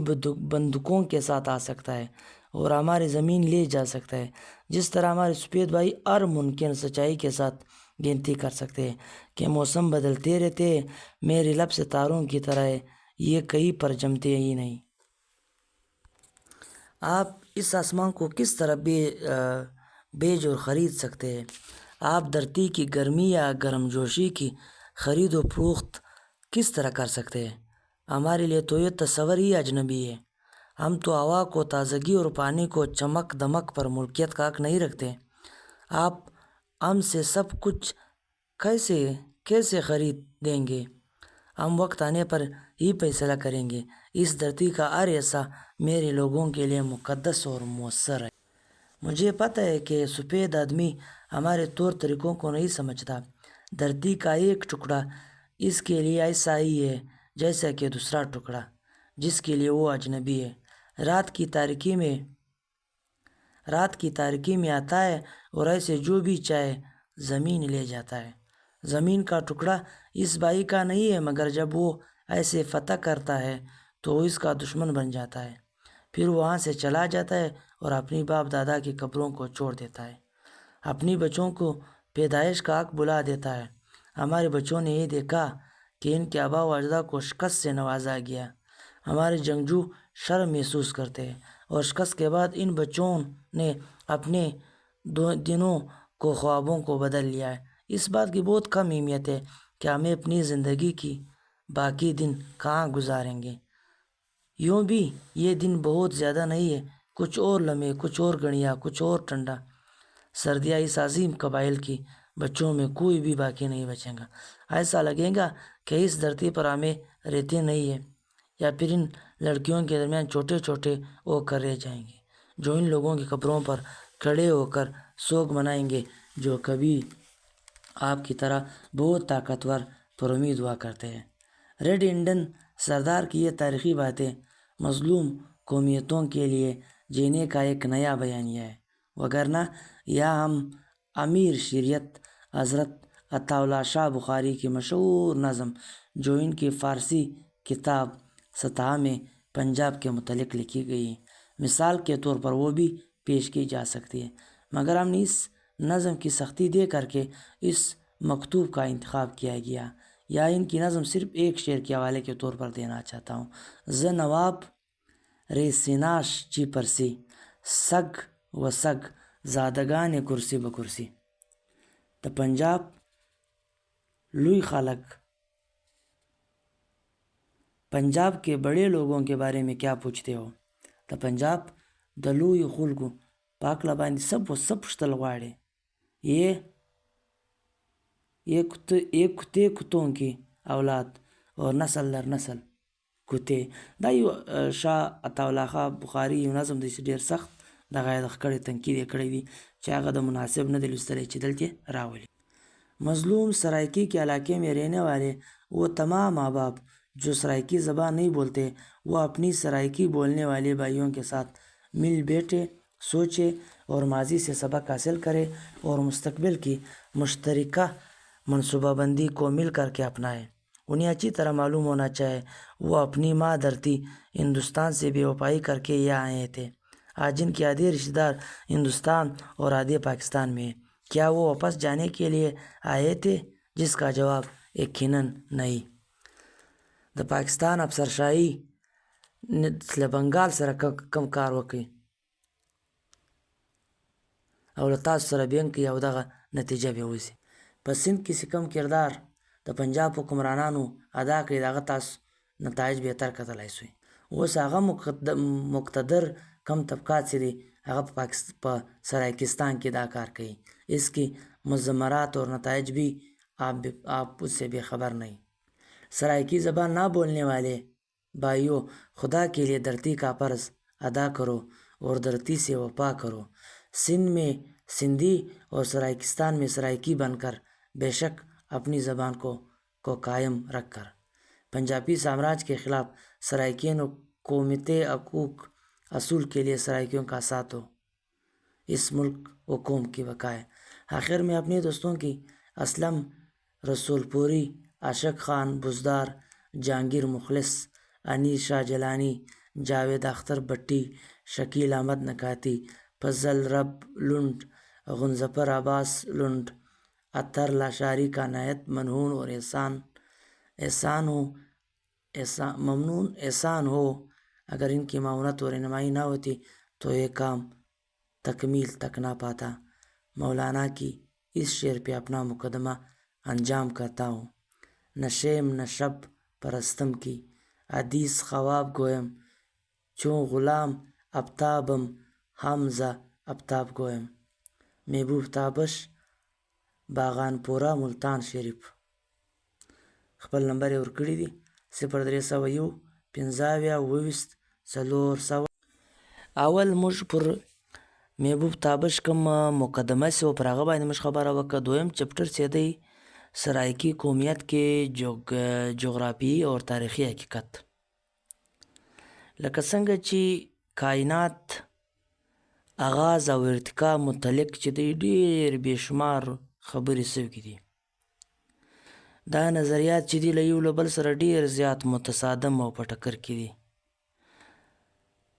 Speaker 2: بندوقوں کے ساتھ آ سکتا ہے اور ہماری زمین لے جا سکتا ہے، جس طرح ہمارے سفید بھائی ہر ممکن سچائی کے ساتھ گنتی کر سکتے ہیں کہ موسم بدلتے رہتے ہیں، میرے لب سے تاروں کی طرح ہے، یہ کہیں پر جمتے ہی نہیں. آپ اس آسمان کو کس طرح بیچ اور خرید سکتے ہیں؟ آپ دھرتی کی گرمی یا گرم جوشی کی خرید و فروخت کس طرح کر سکتے ہیں؟ ہمارے لیے تو یہ تصور ہی اجنبی ہے. ہم تو ہوا کو تازگی اور پانی کو چمک دمک پر ملکیت کا حق نہیں رکھتے. آپ ہم سے سب کچھ کیسے خرید دیں گے؟ ہم وقت آنے پر ہی فیصلہ کریں گے. اس دھرتی کا ہر ایسا میرے لوگوں کے لیے مقدس اور مؤثر ہے. مجھے پتہ ہے کہ سفید آدمی ہمارے طور طریقوں کو نہیں سمجھتا. دھرتی کا ایک ٹکڑا اس کے لیے ایسا ہی ہے جیسا کہ دوسرا ٹکڑا جس کے لیے وہ اجنبی ہے. رات کی تاریکی میں آتا ہے اور ایسے جو بھی چاہے زمین لے جاتا ہے. زمین کا ٹکڑا اس بھائی کا نہیں ہے، مگر جب وہ ایسے فتح کرتا ہے تو وہ اس کا دشمن بن جاتا ہے. پھر وہاں سے چلا جاتا ہے اور اپنی باپ دادا کی قبروں کو چھوڑ دیتا ہے. اپنی بچوں کو پیدائش کا حق بلا دیتا ہے. ہمارے بچوں نے یہ دیکھا کہ ان کے آبا و اجداد کو شکست سے نوازا گیا. ہمارے جنگجو شرم محسوس کرتے ہیں اور شکست کے بعد ان بچوں نے اپنے دنوں کو خوابوں کو بدل لیا ہے. اس بات کی بہت کم اہمیت ہے کہ ہمیں اپنی زندگی کی باقی دن کہاں گزاریں گے. یوں بھی یہ دن بہت زیادہ نہیں ہے. کچھ اور لمحے، کچھ اور گھڑیاں، کچھ اور ٹھنڈا سردیاں اس عظیم قبائل کی بچوں میں کوئی بھی باقی نہیں بچے گا. ایسا لگے گا کہ اس دھرتی پر ہمیں رہتے نہیں ہیں، یا پھر ان لڑکیوں کے درمیان چھوٹے چھوٹے ہو کر رہ جائیں گے جو ان لوگوں کی قبروں پر کھڑے ہو کر سوگ منائیں گے جو کبھی آپ کی طرح بہت طاقتور پر امید ہوا کرتے ہیں۔ ریڈ انڈین سردار کی یہ تاریخی باتیں مظلوم قومیتوں کے لیے جینے کا ایک نیا بیانیہ ہے، وگرنہ یا ہم امیر شریعت حضرت عطا اللہ شاہ بخاری کی مشہور نظم جو ان کی فارسی کتاب سطح میں پنجاب کے متعلق لکھی گئی ہے، مثال کے طور پر وہ بھی پیش کی جا سکتی ہے، مگر ہم نے اس نظم کی سختی دے کر کے اس مکتوب کا انتخاب کیا گیا، یا ان کی نظم صرف ایک شعر کے حوالے کے طور پر دینا چاہتا ہوں۔ ز نواب ری سیناش چی پرسی سگ و سگ زادگان کرسی بکرسی۔ دا پنجاب لوی خالق پنجاب کے بڑے لوگوں کے بارے میں کیا پوچھتے ہو؟ دا پنجاب د لوی خلکو پاکله باندې سب و سب پوښتل غواړي یہ کتے کتوں کی اولاد اور نسل در نسل کتے. دا یو شاه عطاالله خان بخاري یو نظم دی چې ډېر سخت دغه یې کړی تنقید یې کړی دی چې هغه د مناسب نه دی لوستلی چې دلته راولي. مظلوم سرائکی کے علاقے میں رہنے والے وہ تمام احباب جو سرائکی زبان نہیں بولتے وہ اپنی سرائکی بولنے والے بھائیوں کے ساتھ مل بیٹھے، سوچے اور ماضی سے سبق حاصل کرے اور مستقبل کی مشترکہ منصوبہ بندی کو مل کر کے اپنائے. انہیں اچھی طرح معلوم ہونا چاہے وہ اپنی ماں دھرتی ہندوستان سے بے وفائی کر کے یہاں آئے تھے. آج جن کے آدھے رشتہ دار ہندوستان اور آدھے پاکستان میں ہیں، کیا وہ واپس جانے کے لیے آئے تھے؟ جس کا جواب یقیناً نہیں. د پاکستان افسرشاهي له بنګال سره کم کار وکړي او له تاسو سره بینګ کوي او دغه نتیجه به وځي. په سند کې چې کم کردار د پنجاب حکمرانانو ادا کړي د هغه تاسو نتایج بهتر کتلی سوی. اوس هغه مقتدر کم طبقات چې دی هغه په سرائکستان کې دا کار کوي. اس کی مضمرات اور نتائج بھی آپ اس سے بے خبر نہیں. سرائکی زبان نہ بولنے والے بھائیوں، خدا کے لیے دھرتی کا فرض ادا کرو اور دھرتی سے وفا کرو. سندھ میں سندھی اور سرائکستان میں سرائکی بن کر بے شک اپنی زبان کو قائم رکھ کر پنجابی سامراج کے خلاف سرائکین و قومیت حقوق اصول کے لیے سرائکیوں کا ساتھ ہو. اس ملک و قوم کی بقا ہے. آخر میں اپنے دوستوں کی اسلم رسول پوری، عاشق خان بزدار، جہانگیر مخلص، انیس شاہ جیلانی، جاوید اختر بٹی، شکیل احمد نکاتی، فضل رب لنڈ، غنظفر عباس لنڈ، اطہر لاشاری کا نہایت منحون اور ممنون احسان ہو. اگر ان کی معاونت اور رہنمائی نہ ہوتی تو یہ کام تکمیل تک نہ پاتا. مولانا کی اس شعر پہ اپنا مقدمہ انجام کرتا ہوں. نشیم نشب پرستم کی حدیث خواب گویم، چون غلام ابتابم حمزہ ابتاب گویم. محبوب تابش، باغان پورا، ملتان شریف. خپل نمبر یې ورکړي دي 0301 15 24 اول موږ پر محبوب تابش کوم مقدمه سی و پر هغه باندې موږ خبره وکړه. دویم چپټر چې دی سرائکی قومیت کې جغرافیایی اور تاریخی حقیقت. لکه څنګه چې کائنات آغاز او ارتقا متعلق چې دی ډېر بېشمار خبرې سوي دي. دا نظریات چې دي له یو له بل سره ډېر زیات متصادم او په ټکر کې دي.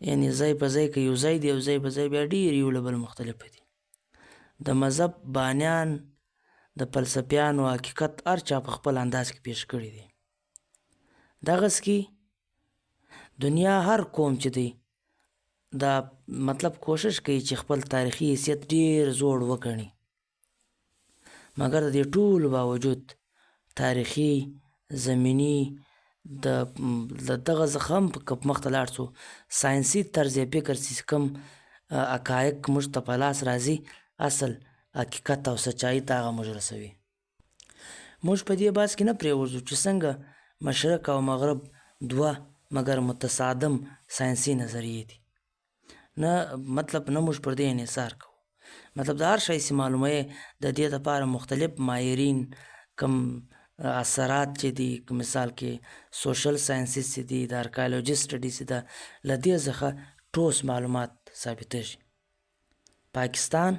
Speaker 2: یعنې ځای په ځای که یو ځای دی او ځای په ځای بیا ډېر یو له بل مختلفه دي. د مذهب بانیان، د فلسفیانو حقیقت هر چا په خپل انداز کې پیش کړی دی. دغسې کې دنیا هر قوم چې دی دا مطلب کوشش کوي چې خپل تاریخي حیثیت ډېر زوړ وګڼي، مګر د دې ټولو باوجود تاریخي زمینی د دغه څخه هم مخته لاړ شو ساینسي طرز فکر چې کوم حقایق موږ ته په لاس راځي اصل حقیقت او سچایي ته هغه موږ رسوي. موږ په دې بحث کې نه پرېوځو چې څنګه مشرق او مغرب دوه مګر متصادم ساینسي نظریې دي. نه مطلب نه موږ پر دې انحصار کوو. مطلب د هر شی چې معلومه د دې دپاره مختلف ماهرین کم اثرات چې دي مثال کې سوشل ساینسز چې دي د ارکیالوجي سټډي چې ده له دې څخه ټوس معلومات ثابتېږي. پاکستان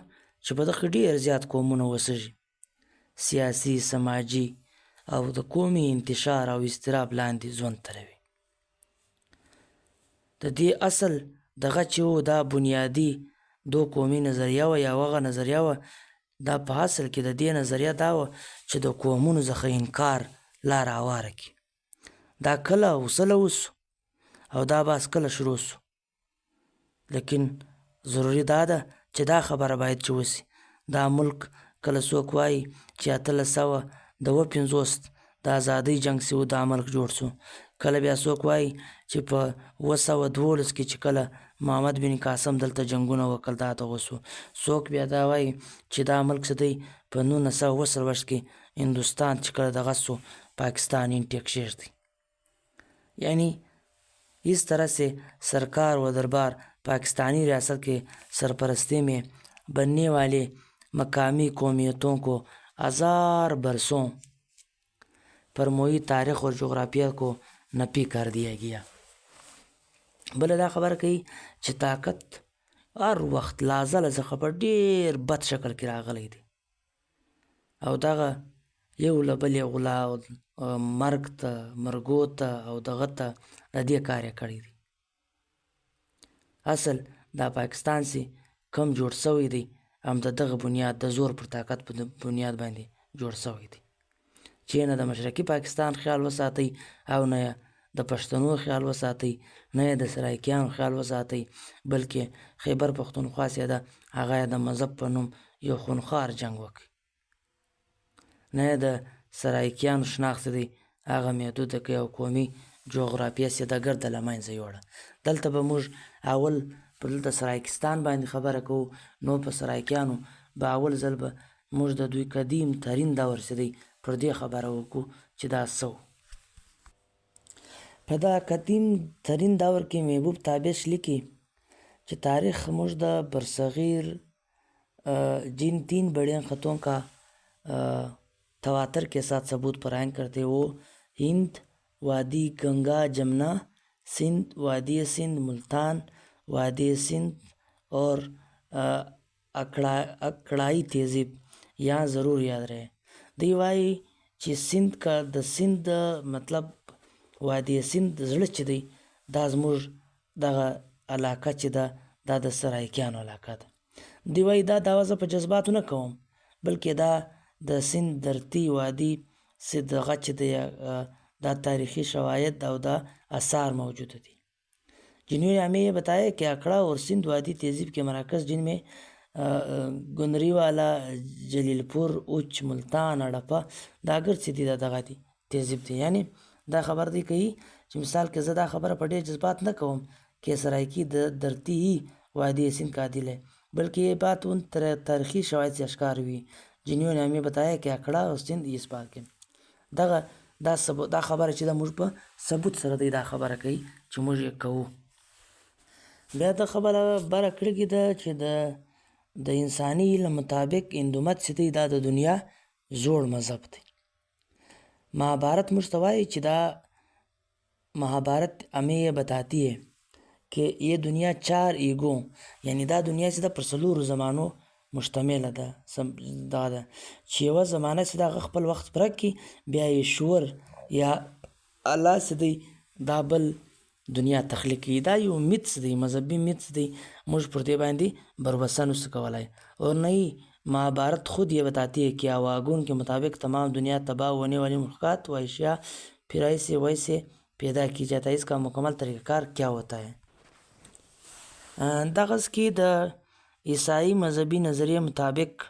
Speaker 2: چې په دغه ډېر زیات قومونه اوسېږي سیاسي سماجي او د قومي انتشار او اضطراب لاندې ژوند تیروي. د دې اصل دغه چې و دا بنیادي دو قومي نظریه وه یا هغه نظریه وه دا په اصل کې د دې نظریه دا وه چې د قومونو څخه انکار لار هواره کړي. دا کله وسله وسو او دا بحث کله شروع سو، لیکن ضروري دا ده چې دا خبره باید چې وسي. دا ملک کله څوک وایي چې 1850 د ازادۍ جنګ چې و دا ملک جوړ سو، کله بیا څوک وایي چې په 1912 کې چې کله محمد بن قاسم دلته جنګونه وکړل دا دغه سو، څوک بیا دا وایي چې دا ملک چې دی په 1923 کې هندوستان چې کله دغه سو پاکستان انټیک کښېږدی. یعنی اس طرح से सरकार व दरबार पाकिस्तानी रियासत के सरपरस्ती में बनने वाले मकामी कौमियतों को हजार बरसों पर मोई तारीख और जोग्राफिया को नफी कर दिया गया. بله دا خبره کوي چې طاقت هر وخت لازله څخه په ډېر بد شکل کې راغلی دی او دغه یو له بلې غلا مرګ ته مرګو ته او دغه ته د دې کار یې کړی دی. اصل دا پاکستان چې کم جوړ سوی دی هم د دغه بنیاد د زور پر طاقت په بنیاد باندې جوړ سوی دی چې نه د مشرقي پاکستان خیال وساتئ او نه د پښتنو خیال وساتئ نه د سرایکیانو خیال وساتئ بلکې خیبر پښتونخوا چې ده هغه یې د مذهب په نوم یو خونخوار جنګ وکړي، نه د سرایکیانو شناخت دی هغه محدوده کړي او قومي جغرافیه چې د ګرده له منځه یوړه. دلته به موږ اول په دلته سرایکستان باندې خبره کوو، نو په سرایکیانو به اول ځل به موږ د دوی قدیم ترین دور چې دی پر دې خبره وکړو چې دا څه و. په دا قدیم ترین دور کې محبوب تابش لیکي कि तारीख मुझद बरसग़ीर जिन 3 बड़े ख़तों का तवातर के साथ सबूत फराहम करते वो हिंद, वादी गंगा जमुना, सिंध, वादी सिंध मुल्तान, वादी सिंध और अकड़ाई तहज़ीब यहाँ ज़रूर याद रहे. दीवाई چې سند کا د سند مطلب وادي سند زړه چې دی دا زموږ دغه علاقه چې ده دا د سرایکیانو علاقه ده. دی وایي دا دعوه زه په جذباتو نه کوم بلکې دا د سند درتی وادي چې دغه چې دی دا تاریخی شواهد او دا آثار موجود دي. जिन्होंने हमें ये बताया कि अकड़ा और सिंध वादी तहजीब के मराकज़ जिनमें गुनरीवाला, जलीलपुर, उच्च, मुल्तान, हड़प्पा دا اگر چې دي دا دغه دي تهذیب دي. یعنی دا خبر دی کوي چې مثال کې زه دا خبره په ډېر جذبات نه کوم कि सराइकी धरती ही वादी सिंध का दिल है, बल्कि ये बात उन तारीखी शवाहद से अश्कार हुई जिन्होंने हमें बताया कि अकड़ा और सिंध इस बात के دا خبره چې دا موږ په ثبوت سره دی دا خبره کوي چې موږ یې کوو. بیا دا خبره بره کړې ده چې د انساني علم مطابق هندومت چې دی دا د دنیا زوړ مذهب دی. महाभारत موږ ته وایي چې دا महाभारत हमें ये बताती है कि ये दुनिया 4 ایګو یعنی دا دنیا چې د پر څلورو زمانو مشتمله ده دا ده چې یوه زمانه چې د هغه خپل وخت پوره کړي بیا یې شور یا الله چې دی دا بل دنیا تخلیق کړي. دا یو میتس دی مذهبي میتس دی موږ پر دې باندې بروسه نشو کولای. اور نہیں महाभारत खुद ये बताती है कि आवागुन के मुताबिक तमाम दुनिया तबाह होने वाली मखलूक़ात व अशिया फिर ऐसे वैसे पैदा की जाता है. इसका मुकम्मल तरीक़ाकार क्या होता है. दगस की द ईसाई मजहबी नज़रिए मुताबिक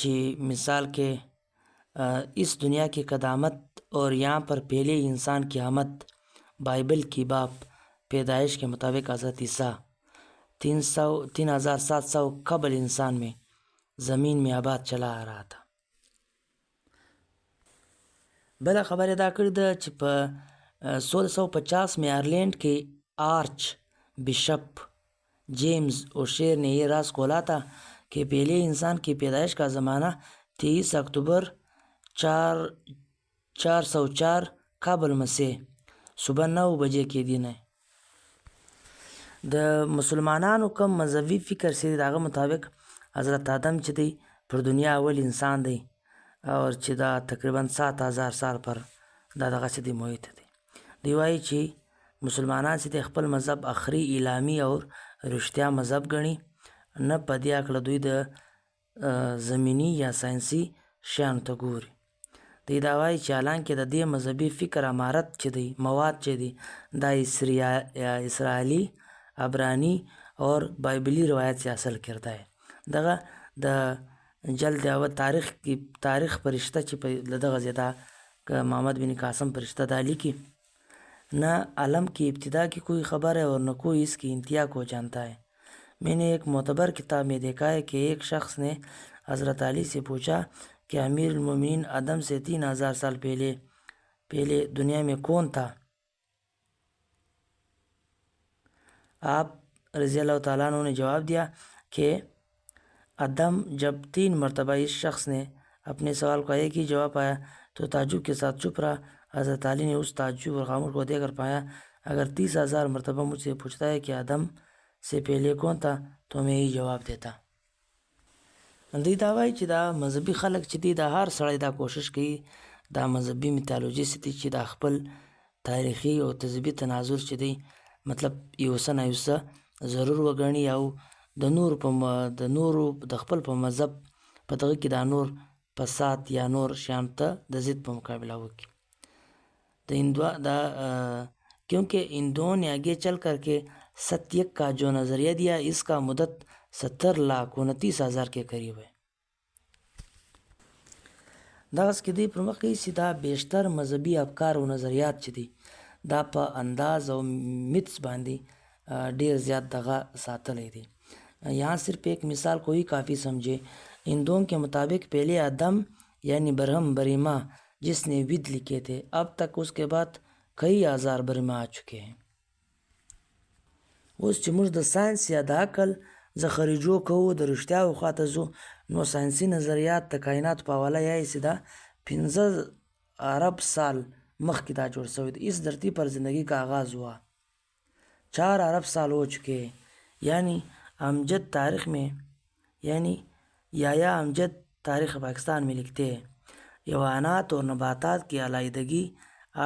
Speaker 2: जी मिसाल के इस दुनिया की कदामत और यहाँ पर पहले इंसान की आमद बाइबल की बाप पैदाइश के मुताबिक हज़रत ईसा 3700 कबल इंसान में ज़मीन में आबाद चला आ रहा था. बला खबर ادا کړې ده چې په 1650 में आयरलैंड के आर्च बिशप جیمز اوشیر نے یہ راز کھولا تھا کہ پہلے انسان کی پیدائش کا زمانہ 23 اکتوبر 404 قبل مسیح صبح 9 بجے کے دن ہے. د مسلمانانو کم مذهبي فکر چې دغه مطابق حضرت آدم چې دی پر دنیا اول انسان دی او چې دا تقریبا 7000 سال پر دا دغه چې دی محیط دی. دی وایي چې مسلمانان چې د خپل مذهب اخري اعلامی او رښتیا مذهب ګڼي، نه په دې هکله دوی د زمینی یا ساینسي شیانو ته ګوري. دی دا وایي چې حالانکه د دې مذهبي فکر امارت چې دی مواد چې دی دا اسرائیلی، عبرانی اور بائبلی روایت سے حاصل کرتا ہے. دغه د جلد اول تاریخ فرشتہ چې په دغه زیاده محمد بن قاسم فرشتہ دا لیکي، نہ علم کی ابتدا کی کوئی خبر ہے اور نہ کوئی اس کی انتہا کو جانتا ہے. میں نے ایک معتبر کتاب میں دیکھا ہے کہ ایک شخص نے حضرت علی سے پوچھا کہ امیر المومنین آدم سے 3000 سال پہلے دنیا میں کون تھا؟ آپ رضی اللہ تعالیٰ عنہ نے جواب دیا کہ آدم. جب 3 مرتبہ اس شخص نے اپنے سوال کا ایک ہی جواب پایا تو تعجب کے ساتھ چپ رہا. حضرت علی نے اس تعجب اور خاموش کو دے کر پایا اگر 30,000 مرتبہ مجھ سے پوچھتا ہے کہ آدم سے پہلے کون تھا تو میں یہی جواب دیتا. دوی دا وایي چې دا مذهبي خلک چې دي دا هر سړی دا کوشش کوي دا مذهبي میتالوجي چې چې دا خپل تاریخي او تذهبي تناظر چې دی مطلب یو څه نه یو څه ضرور وګڼي او د نورو د خپل په مذهب په دغه کې دا نور فساد یا نور شیانو ته د ضد په مقابله وکړي. کیونکہ ہندوؤں نے آگے چل کر کے ستیک کا جو نظریہ دیا اس کا مدت 70,29,000 کے قریب ہے. دغس کې دی پر مخ کې چې دا بیشتر مذهبي افکار او نظریات چې دي دا په انداز او میتس باندې ډیر زیات دغه ساتلی دی. یہاں صرف ایک مثال کو ہی کافی سمجھے. ہندوؤں کے مطابق پہلے آدم یعنی برہم بریما جس نے ود لکھے تھے، اب تک اس کے بعد کئی ہزار بریما آ چکے ہیں. اوس چې موږ د ساینس یا د عقل زخرجو کوو د رښتیاو خواته ځو نو ساینسي نظریات د کائنات په حواله یایي چې دا 15 ارب سال مخکې دا جوړ شوی دی. اس دھرتی پر زندگی کا آغاز ہوا 4 ارب سال ہو چکے ہیں. یعنی امجد تاریخ میں یا امجد تاریخ پاکستان میں لکھتے ہیں حیوانات اور نباتات کی علیحدگی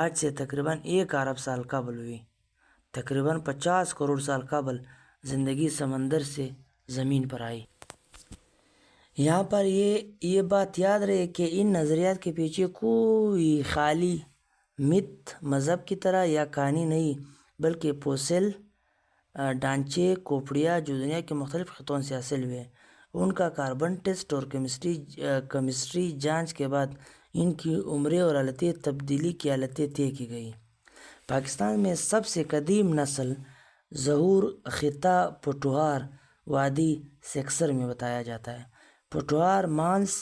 Speaker 2: آج سے تقریباً 1 ارب سال قبل ہوئی. تقریباً 50 کروڑ سال قبل زندگی سمندر سے زمین پر آئی. یہاں پر یہ بات یاد رہے کہ ان نظریات کے پیچھے کوئی خالی مت مذہب کی طرح یا کہانی نہیں بلکہ فوسل ڈھانچے کھوپڑیاں جو دنیا کے مختلف خطوں سے حاصل ہوئے. ان کا کاربن ٹیسٹ اور کیمسٹری جانچ کے بعد ان کی عمریں اور حالتیں تبدیلی کی حالتیں طے کی گئی. پاکستان میں سب سے قدیم نسل ظہور خطہ پوٹھوہار وادی سیکسر میں بتایا جاتا ہے. پوٹھوہار مانس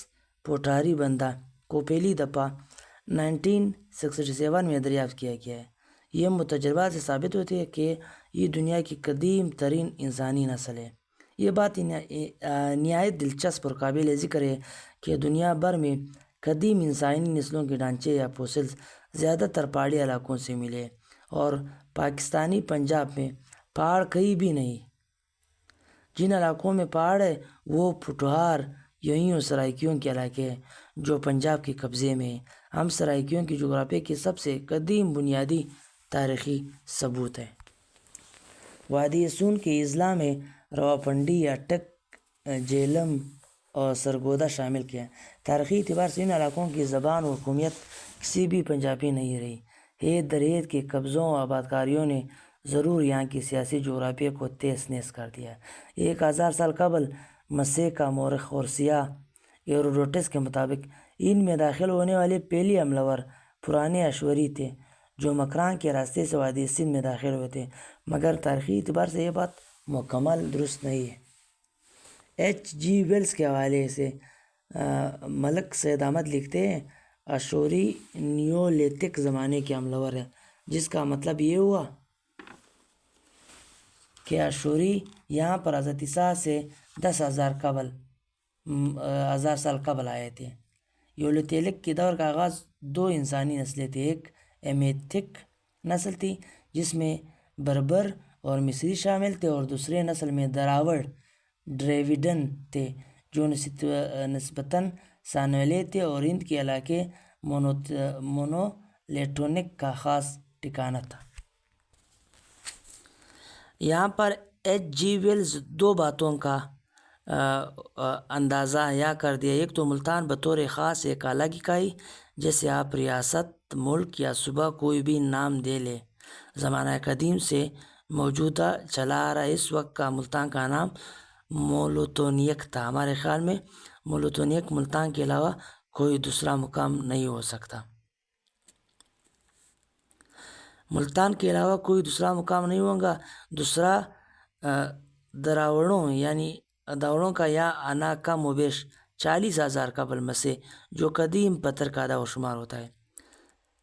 Speaker 2: پوٹھاری بندہ کو پہلی دفعہ 1967 میں دریافت کیا گیا ہے. یہ متجربات سے ثابت ہوتی ہے کہ یہ دنیا کی قدیم ترین انسانی نسل ہے. یہ بات نہایت دلچسپ اور قابل ذکر ہے کہ دنیا بھر میں قدیم انسانی نسلوں کے ڈھانچے یا فوسلز زیادہ تر پہاڑی علاقوں سے ملے اور پاکستانی پنجاب میں پہاڑ کہیں بھی نہیں. جن علاقوں میں پہاڑ ہے وہ پوٹھوہار یوئیوں سرائکیوں کے علاقے ہیں جو پنجاب کے قبضے میں ہیں. ہم سرائکیوں کی جغرافیہ کی سب سے قدیم بنیادی تاریخی ثبوت ہے. وادی سون کے اضلاع میں راولپنڈی یا ٹک جیلم اور سرگودا شامل کیا. تاریخی اعتبار سے ان علاقوں کی زبان اور قومیت کسی بھی پنجابی نہیں رہی. ہیت در ہیت کے قبضوں و آبادکاریوں نے ضرور یہاں کی سیاسی جغرافیہ کو تہس نہس کر دیا. 1000 سال قبل مسیح کا مورخ اور سیاح ایروڈوٹس کے مطابق ان میں داخل ہونے والے پہلی حملہ ور پرانے اشوری تھے جو مکران کے راستے سے وادی سندھ میں داخل ہوئے تھے، مگر تاریخی اعتبار سے یہ بات مکمل درست نہیں ہے. H.G. ویلز کے حوالے سے ملک سید احمد لکھتے ہیں اشوری نیولیتھک زمانے کے حملہ ور ہیں، جس کا مطلب یہ ہوا کہ اشوری یہاں پر حضرت عیسیٰ سے 10,000 سال قبل آئے تھے۔ یولوتھیلک کے دور کا آغاز 2 انسانی نسلیں تھیں، ایک ایمیتھک نسل تھی جس میں بربر اور مصری شامل تھے، اور دوسرے نسل میں دراوڑ ڈریویڈن تھے جو نسبتاً سانویلے تھے اور ہند کے علاقے مونولیٹونک کا خاص ٹھکانہ تھا۔ یہاں پر ایچ جی ویلز 2 باتوں کا اندازہ احیا کر دیا۔ ایک تو ملتان بطور خاص ایک الگ اکائی، جیسے آپ ریاست، ملک یا صوبہ کوئی بھی نام دے لیں، زمانہ قدیم سے موجودہ چلا آ رہا ہے۔ اس وقت کا ملتان کا نام مولوتونیک تھا۔ ہمارے خیال میں مولوتونیک ملتان کے علاوہ کوئی دوسرا مقام نہیں ہو سکتا۔ ملتان کے علاوہ کوئی دوسرا مقام نہیں ہوگا۔ دوسرا دراوڑوں یعنی داوڑوں کا یا آنا کم و بیش 40,000 قبل مسیح جو قدیم پتھر کا و شمار ہوتا ہے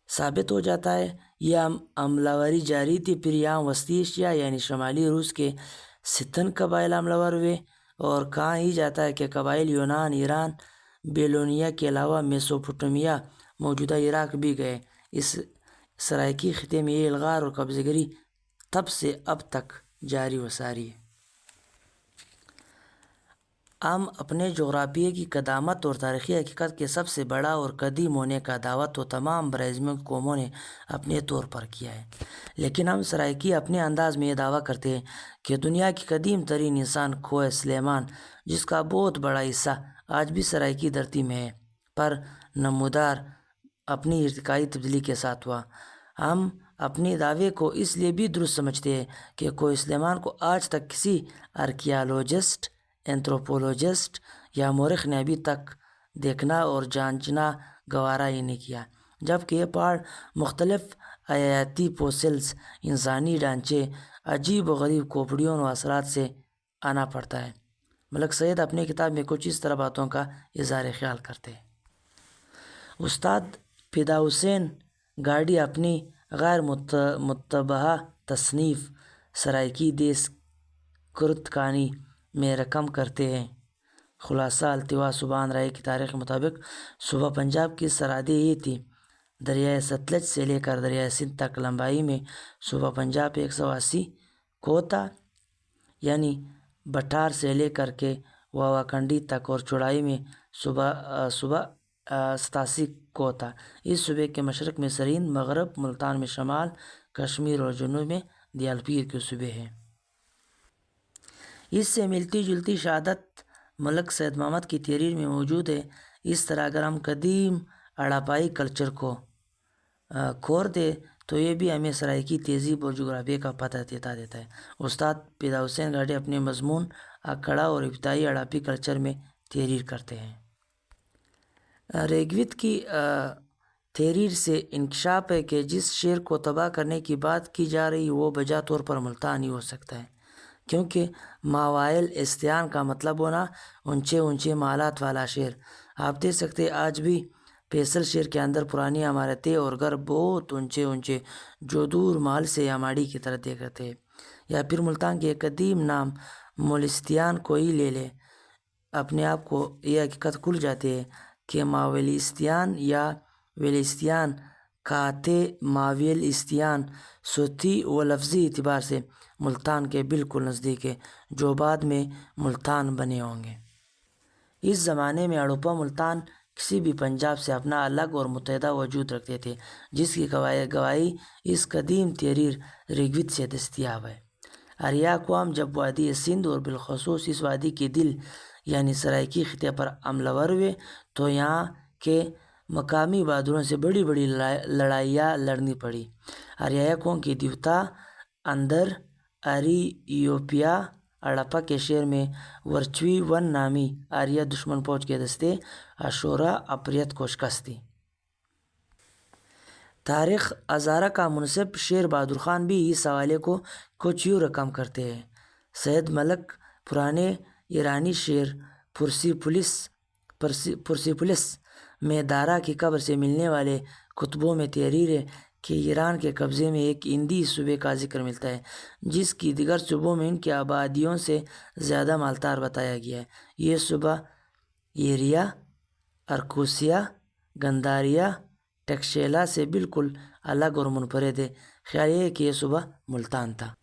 Speaker 2: ثابت ہو جاتا ہے۔ یہ عملاوری جاری تھی۔ پھر یہاں وسطی ایشیا یعنی شمالی روس کے ستن قبائل عملاور ہوئے، اور کہا ہی جاتا ہے کہ قبائل یونان، ایران، بیلونیا کے علاوہ میسوپوٹیمیا، موجودہ عراق بھی گئے۔ اس سرائکی خطے میں یہ الغار اور قبضہ گری تب سے اب تک جاری و ساری ہے۔ ہم اپنے جغرافیے کی قدامت اور تاریخی حقیقت کے سب سے بڑا اور قدیم ہونے کا دعویٰ تو تمام براعظم قوموں نے اپنے طور پر کیا ہے، لیکن ہم سرائکی اپنے انداز میں یہ دعویٰ کرتے ہیں کہ دنیا کی قدیم ترین انسان کوہ سلیمان، جس کا بہت بڑا حصہ آج بھی سرائکی دھرتی میں ہے، پر نمودار اپنی ارتقائی تبدیلی کے ساتھ ہوا۔ ہم اپنے دعوے کو اس لیے بھی درست سمجھتے ہیں کہ کوہ سلیمان کو آج تک کسی آرکیالوجسٹ، اینتھروپولوجسٹ یا مورخ نے ابھی تک دیکھنا اور جانچنا گوارا ہی نہیں کیا، جبکہ یہ پہاڑ مختلف حیاتی فوسلز، انسانی ڈھانچے، عجیب و غریب کھوپڑیوں و اثرات سے آنا پڑتا ہے۔ ملک سید اپنی کتاب میں کچھ اس طرح باتوں کا اظہار خیال کرتے ہیں۔ استاد فدا حسین گاڑی اپنی غیر متبعہ تصنیف سرائکی دیس کرت کانی میں رقم کرتے ہیں۔ خلاصہ التوا سبحان رائے کی تاریخ کے مطابق صوبہ پنجاب کی سرحدیں یہ تھی: دریائے ستلج سے لے کر دریائے سندھ تک لمبائی میں صوبہ پنجاب 180 کوہ تھا، یعنی بٹھار سے لے کر کے واوا کنڈی تک، اور چوڑائی میں صوبہ 87 کوہ تھا۔ اس صوبے کے مشرق میں سرہند، مغرب ملتان میں شمال کشمیر اور جنوب میں دیال پیر کے صوبے ہیں۔ اس سے ملتی جلتی شہادت ملک سید محمد کی تحریر میں موجود ہے۔ اس طرح اگر ہم قدیم ہڑپائی کلچر کو کھور دے تو یہ بھی ہمیں سرائکی تہذیب اور جغرافیہ کا پتہ دیتا ہے۔ استاد فدا حسین گاڑی اپنے مضمون اکھڑا اور ابتدائی ہڑپی کلچر میں تحریر کرتے ہیں۔ ریگوت کی تحریر سے انکشاف ہے کہ جس شہر کو تباہ کرنے کی بات کی جا رہی وہ بجا طور پر ملتان ہی ہو سکتا ہے، کیونکہ ماوائل استیان کا مطلب ہونا اونچے اونچے مالات والا شہر۔ آپ دیکھ سکتے ہیں آج بھی فیصل شہر کے اندر پرانی عمارتیں اور گھر بہت اونچے اونچے جو دور مال سے یا ماڑی کی طرح دیکھ رہتے ہیں۔ یا پھر ملتان کے قدیم نام مولستیان کو ہی لے لے، اپنے آپ کو یہ حقیقت کھل جاتی ہے کہ ماویلستیان یا ویلستیان کہتے ماویل استیان صوتی و لفظی اعتبار سے ملتان کے بالکل نزدیک ہے، جو بعد میں ملتان بنے ہوں گے۔ اس زمانے میں ہڑپا ملتان کسی بھی پنجاب سے اپنا الگ اور متحدہ وجود رکھتے تھے، جس کی گواہی اس قدیم تحریر ریگوت سے دستیاب ہے۔ آریہ اقوام جب وادی سندھ اور بالخصوص اس وادی کے دل یعنی سرائکی خطے پر حملہ ہوئے تو یہاں کے مقامی بہادروں سے بڑی بڑی لڑائیاں لڑنی پڑی۔ آریہ قوم کی دیوتا اندر ایتھوپیا ہڑپا کے شہر میں ورچوی ون نامی آریہ دشمن فوج کے دستے اشورا اپریت کو شکست دی۔ تاریخ ہزارہ کا منصف شیر بہادر خان بھی اس حوالے کو کچھ یوں رقم کرتے ہیں: سید ملک پرانے ایرانی شہر پرسیپولس میں دارا کی قبر سے ملنے والے کتبوں میں تحریر ہے कि ईरान के कब्ज़े में एक हिंदी सूबे का जिक्र मिलता है जिसकी दीगर सूबों में इनकी आबादियों से ज़्यादा मालदार बताया गया है। ये सूबा येरिया, अरकोसिया, गंदारिया, टक्शेला से बिल्कुल अलग और मुनफरद है। ख्याल ये है कि यह सूबा मुल्तान था।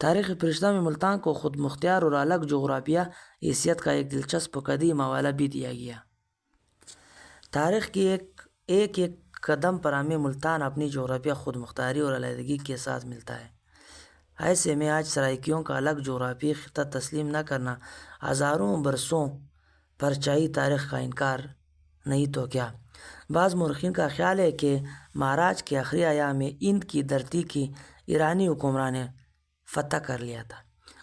Speaker 2: तारीख़ फरिश्ता में मुल्तान को ख़ुद मुख्तियार और अलग जोग्राफिया हैसियत का एक दिलचस्प कदीम हवाला भी दिया गया। तारीख़ की एक कदम पर हमें मुल्तान अपनी जोग्राफिया ख़ुद मुख्तारी और अलहदगी के साथ मिलता है। ऐसे में आज सराइकियों का अलग जोग्राफी ख़िता तस्लीम न करना हज़ारों बरसों परचाई तारीख़ का इनकार नहीं तो क्या। बाज़ मौरख़ीन का ख्याल है कि महाराज के आखिरी अयाम में हिंद की धरती की ईरानी हुक्मरान ने फ़तह कर लिया था।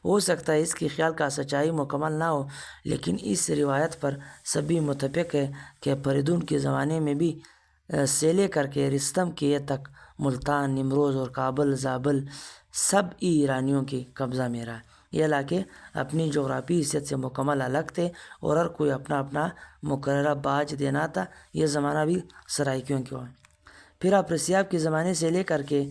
Speaker 2: हो सकता है इसकी ख्याल का सच्चाई मुकम्मल ना हो, लेकिन इस रिवायत पर सभी मुत्तफ़िक़ है कि फरीदून के ज़माने में भी से लेकर के रिस्तम के तक मुल्तान, निमरोज़ और काबुल, ज़ाबिल सब ही ईरानियों के कब्ज़ा में रहा। ये इलाके अपनी जोग्राफी हैसियत से मुकम्मल अलग थे और हर कोई अपना अपना मुकर्रर बाज देना था। यह ज़माना भी सराइकियों का है। फिर अफरसियाब के ज़माने से लेकर के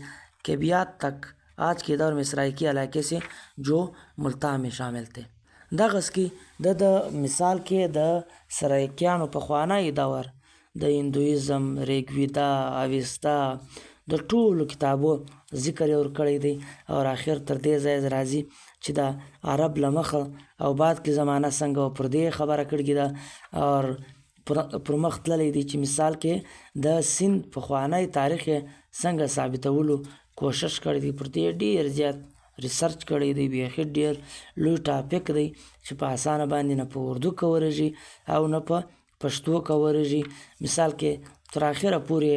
Speaker 2: केबियात तक आज के दौर में सराइकी इलाके से जो मुल्तान में शामिल थे। दगस की द मिसाल के द सराइकियानो पखवानाई दौर د हिंदुइज़म، ऋग्वेदा، अवेस्ता د ټولو کتابو ذکر یې ورکړی دی او آخر تر دې ځایه راځي چې د عرب له مخه او بعد کې زمانه څنګه پر دې خبره کړې ده او پر مخ تللی دی چې مثال کې د سند پخوانی تاریخ یې څنګه ثابتولو کوشش کړی دی. پر دې ډېر زیات ریسرچ کړی دی. بیخي ډېر لوی ټاپک دی چې په اسانه باندې نه په اردو کې ورژي او نه په پښتو کې ورژي. مثال کې تر اخره پورې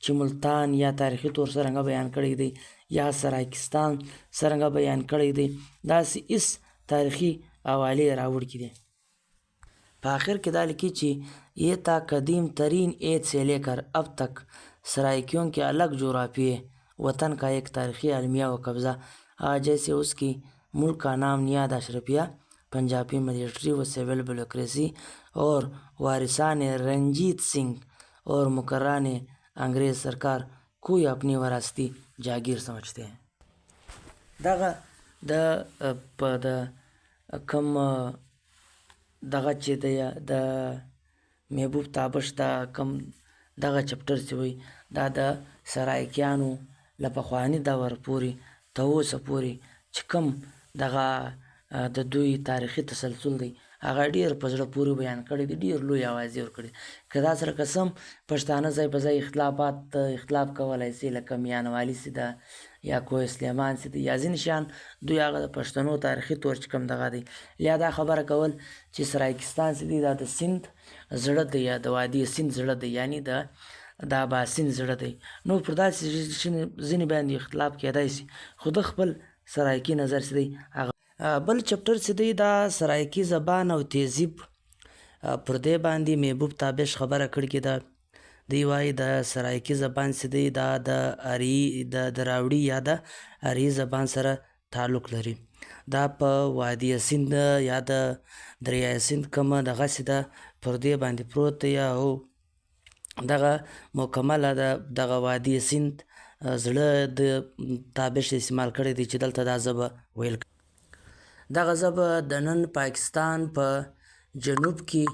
Speaker 2: چې ملتان یا تاریخي طور څرنګه بیان کړی دی یا سرایکستان څرنګه بیان کړی دی داسې اس تاریخي حوالې راوړي دي. په آخر کې دا لیکي چې یہ تا قدیم ترین عید سے لے کر اب تک سرائکیوں کے الگ جغرافیے وطن کا ایک تاریخی المیہ و قبضہ جیسے اس کی ملک کا نام نیاد اشرفیہ، पंजाबी मिलिट्री व सिविल ब्यूरोक्रेसी और वारिसान रंजीत सिंह और मुकर्रर ने अंग्रेज़ सरकार को अपनी वरासती जागीर समझते हैं. दगा د کم دغه چې د محبوب تابش دا کم دغه چپټر چې وي دا د سرایکیانو له پخواني دور پورې تر اوسه پورې چې کوم دغه د دوی تاریخي تسلسل دی هغه ډېر په زړه پورې بیان کړی دی. ډېر لوی اوازې ورکړي. که دا سره قسم پښتانه ځای په ځای اختلاف کولی سي لکه میانوالي سي ده یا کوه سلیمان سي ده یا ځینې شیان دوی هغه د پښتنو تاریخي طور چې کوم دغه دی یا دا خبره کول چې سرایکستان سي دی دا د سند زړه دی یا د وادي سند زړه دی یعنی د اباسین زړه دی. نو پر داسې ځینې باندې اختلاف کیدای سي خو د خپل سرایکي نظر سي دی هغه. بل چپټر چې دی دا سرایکي زبان او تهذیب پر دې باندې محبوب تابش خبره کړې ده. دی وایي د سرایکي زبان چې دی دا د راوړي یا د اري زبان سره تعلق لري. دا په وادي سند یا د دریای سند کومه دغسې ده پر دې باندې پروت دی او دغه مکمله دغه وادي سند زړه د تابش استعمال کړی دی چې دلته دا ژبه ویل. دغه ژبه د نن پاکستان په جنوب کې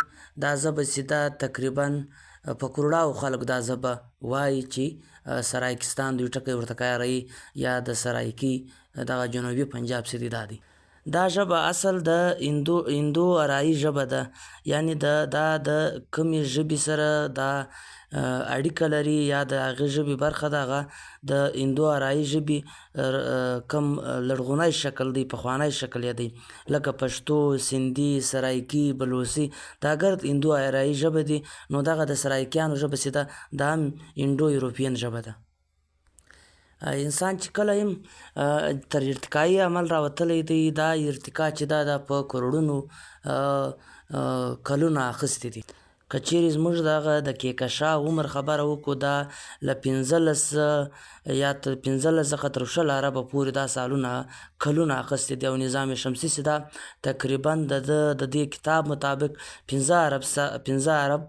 Speaker 2: دا ژبه چې دا تقریبا په کروڑاو خلک دا ژبه وایي چې سرایکستان دوی ټکی ورته کاروي یا د سرایکي دغه جنوبي پنجاب چې دی دا دی. دا ژبه اصل د هندو ارایي ژبه ده یعنی دا د کومې ژبې سره دا اړیکه لري یا د هغې ژبې برخه ده هغه د هندو ارایي ژبې کم لرغونی شکل دی پخوانی شکل یې دی لکه پښتو، سندي، سرایکي، بلوڅي دا ګرد هندو ارایي ژبه دي. نو دغه د سرایکیانو ژبه چې ده دا هم انډو یوروپین ژبه ده. انسان چې کله هم تر ارتقایي عمل راوتلی دی دا ارتقا چې دا په کروڑونو کلونه اخیستې دي. که چیرې زموږ دغه د کهکشان عمر خبره وکړو دا له 15 یا تر 15 څخه تر 20 اربه پورې دا سالونه کلونه اخیستې دي او نظام شمسي چې دا تقریبا د دې کتاب مطابق 15 ارب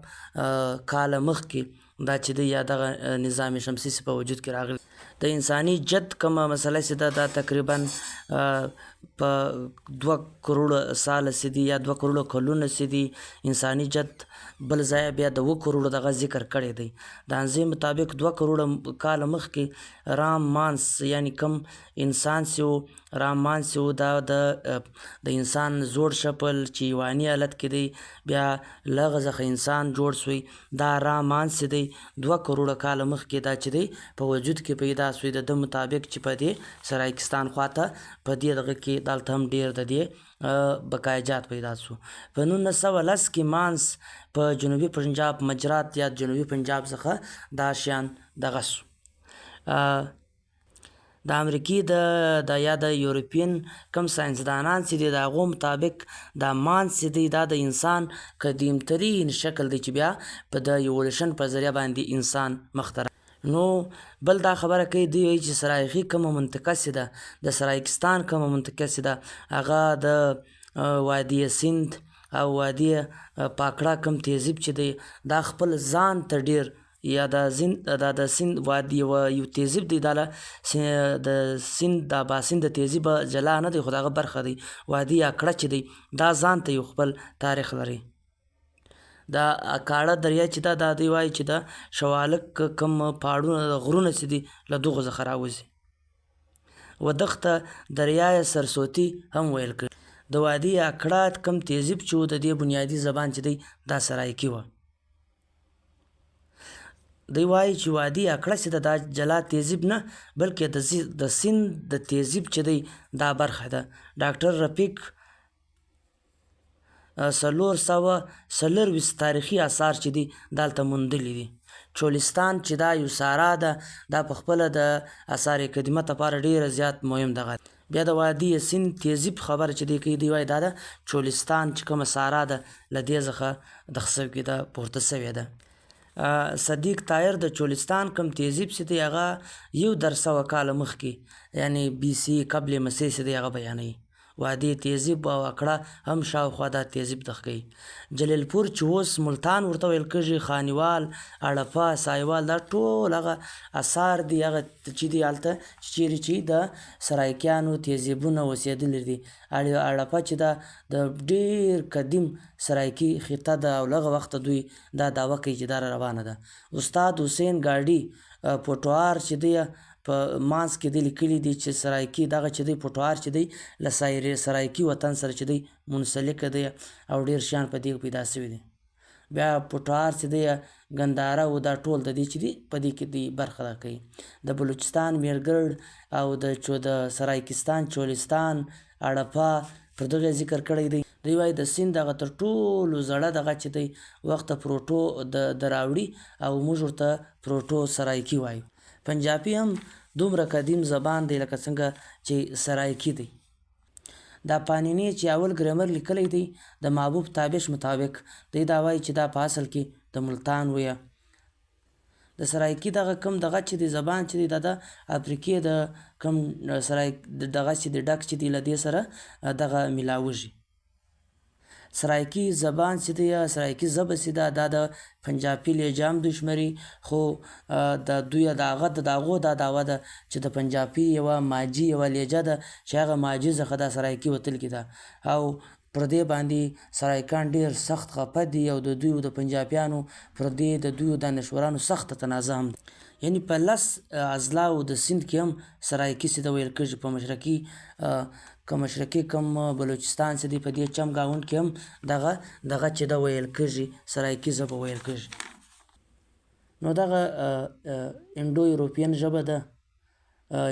Speaker 2: کاله مخکې دا چې دی یا دغه نظام شمسي سي په وجود کې راغلی. د انساني جد کومه مسله چې ده دا تقریبا په 2 کروړه ساله چې دي یا 2 کروړه کلونه چې دي انساني جد بل ځای بیا د 7 کروړو دغه ذکر کړی دی. د اندازې مطابق 2 کروړه کاله مخکې رام مانس یعنی کم انسان چې و رام مانس چې و دا د انسان زوړ شکل چې حیواني حالت کې دی بیا له هغه څخه انسان جوړ سوی. دا رام مانس چې دی 2 کروړه کاله مخکې دا چې دی په وجود کې پیدا سوی. د ده مطابق چې په دې سرایکستان خواته په دې دغه کې دلته هم ډېر د دې بقایجات پیدا سو. په 1910 کې مانس په جنوبي پنجاب مجرات یا جنوبي پنجاب څخه دا شیان دغه سو. د امریکې د یا د یورپین کم ساینسدانان چې دي د هغو مطابق دا مانس چې دی دا د انسان قدیمترین شکل دی چې بیا په د ایولیوشن په ذریعه باندې انسان مخته. نو بل دا خبره کوي دوی وایي چې سرایخي کومه منطقه چې ده د سرایکستان کومه منطقه چې ده هغه د وادي سند او وادي پاکړه کم تهذیب چې دی دا خپل ځان ته ډېر یا د سند وادي یو تهذیب دی دا د سند د باسند د تهذیب جلا نه دی خو د هغه برخه دی. وادي اکړه چې دی دا ځان ته یو خپل تاریخ لري. دا اکاړه دریا چې دا دوی وایي چې د شوالک کم پاړونه غرونه چې دي له دغو څخه راوځي. ودغته دریای سرسوتی هم ویل کړي. د وادي اکړه کم تهذیب چې و د دې بنیادي زبان چې دی دا سرایکي وه. دوی وایي چې وادي اکړه چې دا جلا تهذیب نه بلکې د سند د تهذیب چې دی دا برخه ده. ډاکټر رفیق 424 تاریخي آثار چې دي دلته موندلي دي. چولستان چې دا یو سارا ده دا په خپله د آثار قدیمه لپاره ډېره زیات مهم دغه. بیا د وادي سند تهذیب خبره چې دی کوي دوی وایي دا د چولستان چې کومه سارا ده له دې څخه دغه سوې ده پورته سوې ده. صدیق طاهر د چولستان کم تهذیب چې دی هغه 100 کاله مخکې یعنی BC قبل مسیح چې دی هغه بیانوي. وادي تهذیب او اکړه هم شاوخوا دا تهذیب دغه کوي. جلیل پور چې اوس ملتان ورته ویل کېږي خانیوال اړپه سایوال دا ټول هغه اثار دي هغه چې دي هلته چیرې چې د سرایکیانو تهذیبونه اوسېدلي دي. اړپه چې دا د ډېر قدیم سرایکي خطه ده او له هغه وخته دوی دا دعوه کوي چې دا روانه ده. استاد حسین ګاډي پوټوار چې دی په مانس کې دی لیکلي دي چې سرایکي دغه چې دی پوټوار چې دی له سرایکي وطن سره چې دی منسلکه دی او ډېر شیان په دې پیدا سوي دي. بیا پوټوار چې دی ګنداره او دا ټول د دې چې دی په دې کې دی برخه دا کوي. د بلوچستان میرګرډ او د سرایکستان چولستان اړپه پر دغه ذکر کړی دی. دوی وایي د سند دغه تر ټولو زړه دغه چې دی وخته پروټو د راوړي او موږ ورته پروټو سرایکي وایو. پنجابي هم دومره قدیم زبان دی لکه څنګه چې سرایکي دی. دا پانینی چې اول ګرامر لیکلی دی د محبوب تابش مطابق دی دا وایي چې دا په اصل کې د ملتان ویه. د سرایکي دغه کم دغه چې دی زبان چې دی دا د افریقې د کم دغه چې دی ډک چې دی له دې سره دغه میلاوږي. سرایکي زبان چې دی سرایکي ژبه چې ده دا د پنجابي لهجه هم دشمري خو د دوی د هغه د هغو دا دعوه ده چې د پنجابي یوه ماجي یوه لهجه ده چې هغه ماجي څخه دا سرایکي وتلې ده او پر دې باندې سرایکان ډېر سخت خفه دي او د دوی د پنجابیانو پر دې د دوی دانشورانو سخته تنازع هم ده. یعنی په 10 اضلاعو د سند کې هم سرایکي چې د ویل کېږي. په مشرقي کم بلوچستان چې دی په دې چم ګاونډ کې هم دغه چې د ویل کېږي سرایکي ژبه ویل کېږي. نو دغه انډو یوروپین ژبه ده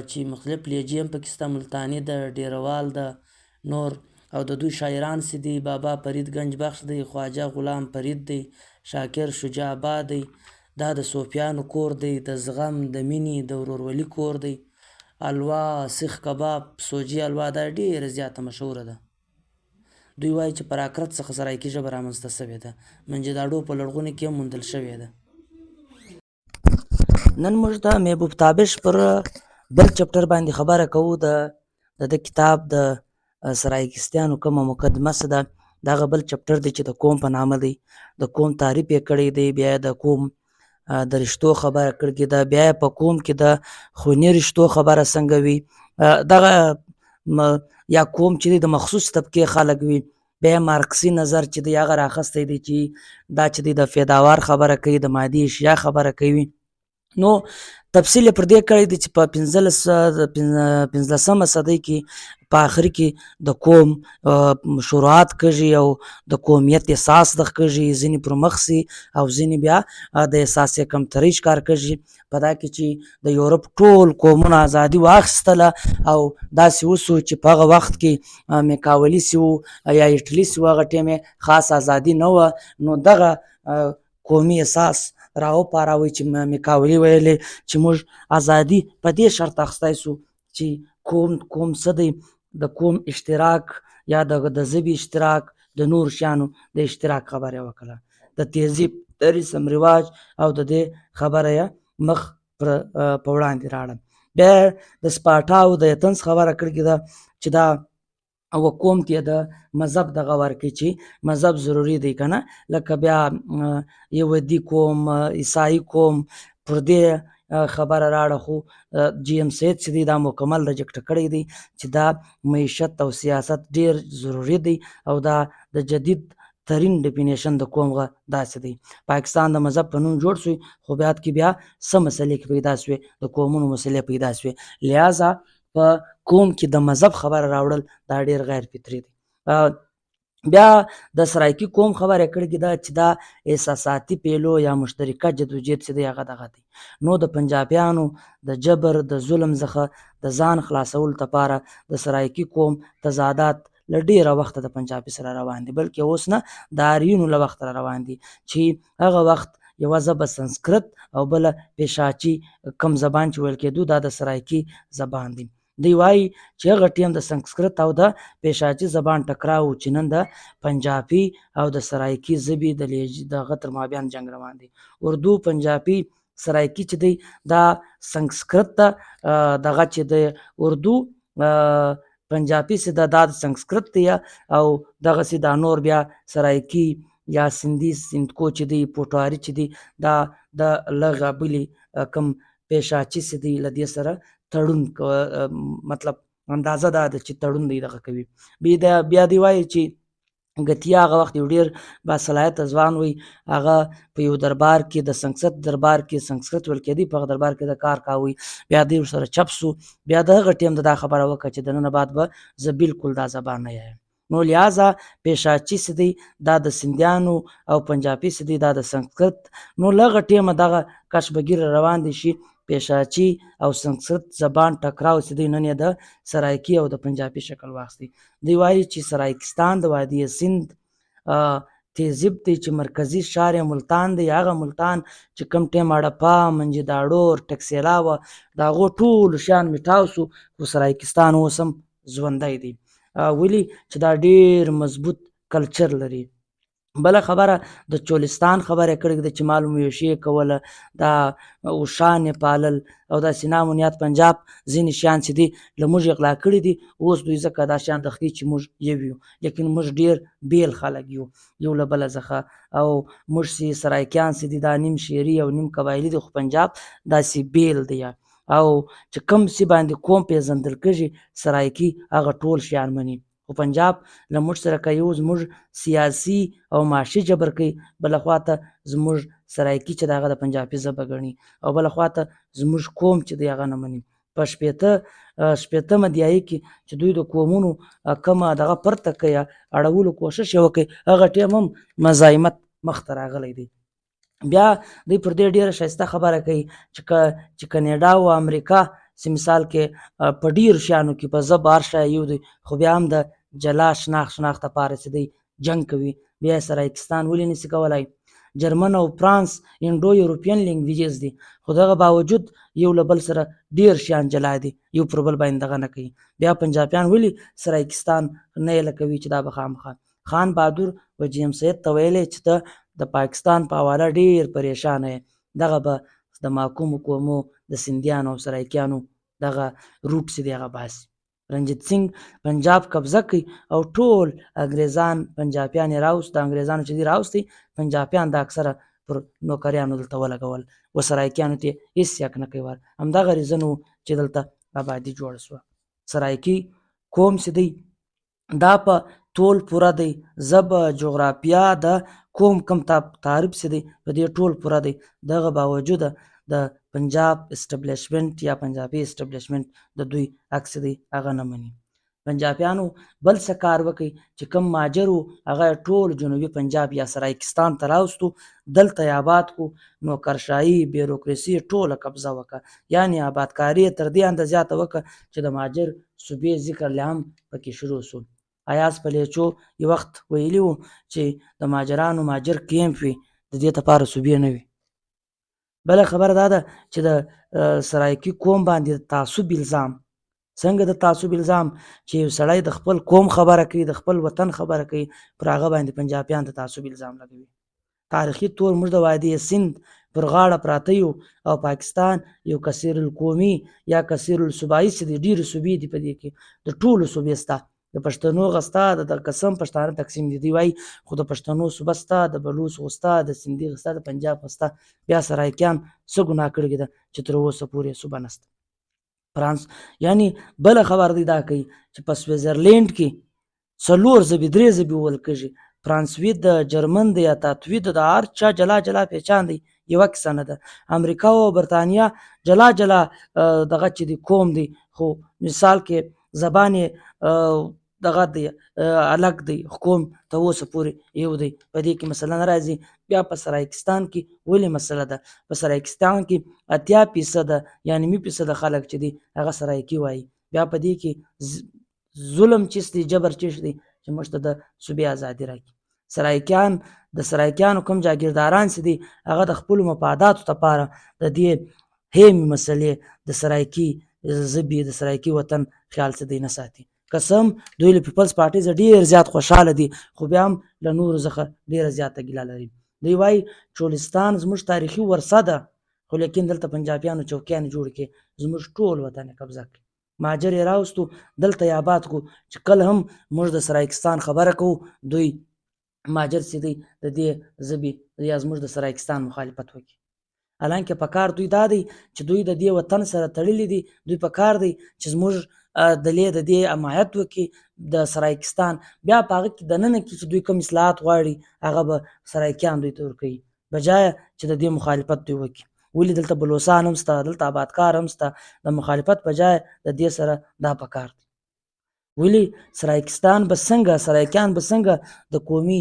Speaker 2: چې مختلف لهجې هم پکې شته. ملتاني ده ډیروال ده نور او د دوی شاعران چې دی بابا فرید گنج بخش دی خواجه غلام فرید دی شاکر شجاع آباد دی. دا د صوفیانو کور دی د زغم د مینې د ورورولي کور دی. الوا سیخ کباب سوجي الوا دا ډېره زیاته مشهوره ده. دوی وایي چې په راکرت څخه سرایکي ژبه رامنځته سوې ده. منجداډو په لرغوني کې هم موندل شوې ده. نن موږ د محبوب تابش پر بل چپټر باندې خبره کوو. د کتاب د سرایکستانو کومه مقدمه څه ده دغه بل چپټر دی چې د قوم په نامه دی. د قوم تعریف یې کړی دی بیا د قوم د رشتو خبره کړې ده، بیا یې په قوم کې د خوني رشتو خبره څنګه وي، دغه یا قوم چې دی د مخصوص طبقې خلک وي. بیا مارکسي نظر چې دی هغه راخستی دی چې دا چې دی د پیداوار خبره کوي، د مادي اشیا خبره کوي. نو تفصیل پر دې کړی دی چې په 15مه صدۍ کې په آخر کې د قوم شروعات کږي او د قومیت احساس د کږي، ځینې پر مخ سي او ځینې بیا د احساس کمترۍ ښکار کږي. په دا کې چې د یورپ ټول قومونه ازادي واخیستله او داسې وسو چې په هغه وخت کې میکاولي سي وو یا ایټلي سي وو، هغه ټیم یې خاص ازادي نه وه. نو دغه قومي احساس راوپاروئ چې میکاولي ویلې چې موږ ازادي په دې شرط اخیستی سو چې قوم څه دی، د قوم اشتراک یا د ژبې اشتراک، د نور شیانو د اشتراک خبره یې وکړه، د تهذیب، د رسم رواج او د دې خبره یې مخ په وړاندې راړه. بیا د سپاټا او د ایتنز خبره کړې ده چې دا او قوم کې د مذهب دغه ورکړي چې مذهب ضروري دی که نه، لکه بیا یهودي قوم، عیسائی قوم پر دې خبره راړه. خو جی ایم سید چې دی دا مکمل رجکټ کړی دی چې دا معیشت او سیاست ډیر ضروري دی او دا د جدید ترین ډیفینیشن د قوم داسې دی. پاکستان د مذهب په نوم جوړ شوی، خو بیا کې بیا څه مسلې کې پیدا شوې، د قومونو مسلې پیدا شوې. لہذا په قوم کې د مذهب خبره راوړل دا ډیر غیر فطري دی. بیا د سرایکي قوم خبره کړې ده چې دا احساساتي پیلو یا مشترکه جدوجہد چې دی هغه دغه دی. نو د پنجابیانو د جبر د ظلم څخه د ځان خلاصولو لپاره د سرایکي قوم تضادات له ډیره وخته د پنجابي سره روان دي، بلکې اوس نه د آریونو له وخته روان دي چې هغه وخت یوه ژبه سنسکرت او بله پیشاچي کم زبان چې ویل کېدو دا د سرایکي زبان دی. دی وایي چې هغه ټیم د سنسکرت او د پیشاچي زبان ټکراو چې نن د پنجابي او د سرایکي ژبې دغه تر مابین جنګ روان دی. اردو، پنجابي، سرایکي چې دی دا سنسکرت ته دغه چې د اردو پنجابي سي دا د سنسکرت دی او دغه سي دا نور بیا سرایکي یا سندي سندکو چې دی پوټواري چې دی دا د لغه بلی کم پیشاچي سي دی له دې سره تړون مطلب اندازه دا ده چې تړون دی دغه کوي. بیا دی وایي چې ګتیا هغه وخت یو ډېر باصلاحیته ځوان وی، هغه په یو دربار کې د سنسکرت دربار کې سنسکرت ویل کېدی، په هغه دربار کې د کار کاوی. بیا دی ورسره چپ سو، بیا د هغه ټیم دا خبره وکړه چې د نن بعد به زه بالکل دا زبان نه یم. نو لہذا پیشاچي چې دی دا د سندیانو او پنجابي چې دی دا د سنسکرت. نو له هغه ټیمه دغه کشبګیر روان دی شي پیشاچي او سنسکرت زبان ټکراو چې دی نن یې د سرایکي او د پنجابي شکل واخیستی. دی وایي چې سرایکستان د وادي سند تهذیب دی چې مرکزي ښار یې ملتان دی. هغه ملتان چې کوم ټیم اړپا، منجداړور، ټکسیلا وه، د هغو ټولو شیان میټاو سو، خو سرایکستان اوس هم ژوندی دی. ولې چې دا ډېر مضبوط کلچر لري. بله خبره د چولستان خبره کړې ده چې معلوم یوشي کوله، دا اوښان یې پالل او داسې نامونیات پنجاب ځینې شیان چې دي له موږ اغلا کړي دي. اوس دوی ځکه دا شیان تختی چې موږ یو یو، لیکن موږ ډېر بیل خلک یو له بله څخه. او موږ چې سرایکیان چې دي دا نیم شعري او نیم قبایلي دي، خو پنجاب داسې بیل دی. او چې کوم سي باندې قوم پیژندل کېږي سرایکي هغه ټول شیان مني. خو پنجاب له موږ سره که یو زموږ سیاسي او معاشي جبر کوي، بله خواته زموږ سرایکي چې د هغه د پنجابي ژبه ګڼي، او بله خواته زموږ قوم چې دی هغه نه مني. په شپېتمه دیایي کې چې دوی د قومونو کومه دغه پرته کوي اړولو کوشش یې وکړي، هغه ټیم هم مزاحمت مخته راغلی دی. بیا دوی پر دې ډېره ښایسته خبره کوي چې کاناډا او امریکا چې مثال کې په ډېرو شیانو کې په ژبه هر شی یو دی، خو بیا هم د جلا شناخت لپاره چې دی جنګ کوي. بیا سرایکستان ولې نشي کولی؟ جرمن او فرانس انډو یورپین لینګویجز دي، خو دغه باوجود یو له بل سره ډېر شیان جلا دي، یو پر بل باندې دغه نه کوي. بیا پنجابیان ولې سرایکستان نه یې لکوي چې دا به خامخا خان بهادر و جی ایم سید ته ویلی چې ته د پاکستان په حواله ډېر پریشانه یې، دغه به د محکومو قومو د سندیانو او سرایکیانو دغه روټ چې دی هغه باسي. رنجیت سنګ پنجاب قبضه کوي او ټول انګریزان پنجابیان یې راوست. د انګریزانو چې دی راوستی پنجابیان د اکثره پر نوکریانو دلته ولګول، و سرایکیانو ته هېڅ حق نه کوي. همدغه ریزن و چې دلته آبادي جوړه شوه. سرایکي قوم چې دی دا په ټول پوره دی، ژبه، جغرافیه د قوم کم تعریف چې دی په دې ټول پوره دی. دغه باوجوده د پنجاب اسټبلیشمنټ یا پنجابي اسټبلیشمنټ د دوی عکس دی هغه نه مني. پنجابیانو بل څه کار وکړي چې کم ماجر و هغه ټول جنوبي پنجاب یا سرایکستان ته راوستو، دلته یې آباد کو، نوکرشاهي، بیروکراسي ټوله قبضه وکړه. یعنې آبادکاري تر دې اندازه زیاته وکړه چې د ماجر صوبې ذکر لا هم پکې شروع شو. ایاز پلیچو یو وخت ویلي و چې د ماجرانو ماجر کیمپ وي، د دې لپاره صوبې نه وي. بله خبره دا ده چې د سرایکي قوم باندې د تعصب الزام، څنګه د تعصب الزام چې یو سړی د خپل قوم خبره کوي، د خپل وطن خبره کوي، پر هغه باندې پنجابیان د تعصب الزام لګوي. تاریخي طور موږ د وادي سند پر غاړه پراته یو او پاکستان یو کثیر القومي یا کثیر الصوبایي چې د ډېرې صوبې دي په دې کې، د ټولو صوبې سته، د پښتنو غستا د قسم پښتانه تقسیم دي وایي، خو د پښتنو صوبه سته، د بلوڅ غستا، د سندي غستا، د پنجاب غستا. بیا سرایکیان څه ګناه کړې ده چې تر اوسه پورې صوبه نسته. فرانس یعنی بله خبر دی دا کوي چې په سویزرلینډ کې 4 ژبې 3 ژبې ویل کېږي، فرانسوي د، جرمن د، یا تاتوي د هر چا جلا جلا پهچان دی، یوه کیسه نه ده. امریکا او برطانیه جلا جلا دغه چې دی قوم دی، خو مثال کې زبان دغه دی الګ دی، قوم ته اوسه پورې یو دی. په دې کې مثلا راځي بیا په سرایکستان کې ولې مسله ده، په سرایکستان کې 80% یا 90% خلک چې دی هغه سرایکي وایي. بیا په دې کې ظلم چیست دی، جبر چیست دی چې موږ ته د صوبې ازادي راکړي. سرایکیان، د سرایکیانو کوم جاګیرداران چې دی هغه د خپلو مفاداتو لپاره د دې هېمې مسلې د سرایکي ژبې، د سرایکي وطن خیال څه دی نه ساتي. قسم دوی له پیپلز پارټۍ څخه ډېر زیات خوشحاله دي، خو بیا هم له نورو څخه ډېره زیاته ګیله لري. دوی وایي چولستان زموږ تاریخي ورثه ده، خو لیکن دلته پنجابیانو چوکیانې جوړې کړې، زموږ ټول وطن یې قبضه کړي. ماجر یې راوستو، دلته یې آباد کو، چې کله هم موږ د سرایکستان خبره کوو دوی ماجر چې دی د دې ژبې یا زموږ د سرایکستان مخالفت وکړي. حالانکه په کار دوی دا دی چې دوی د دې وطن سره تړلي دي، دوی په کار دی چې زموږ د دې حمایت وکړي د سرایکستان. بیا په هغه کې دننه کې چې دوی کوم اصلاحات غواړي هغه به سرایکیان دوی ته ورکوي، بجایه چې د دې مخالفت دوی وکړي. ولې دلته بلوڅان هم شته، دلته آبادکار هم شته، د مخالفت بجایه د دې سره دا په کار دی. ولې سرایکستان به څنګه، سرایکیان به څنګه د قومي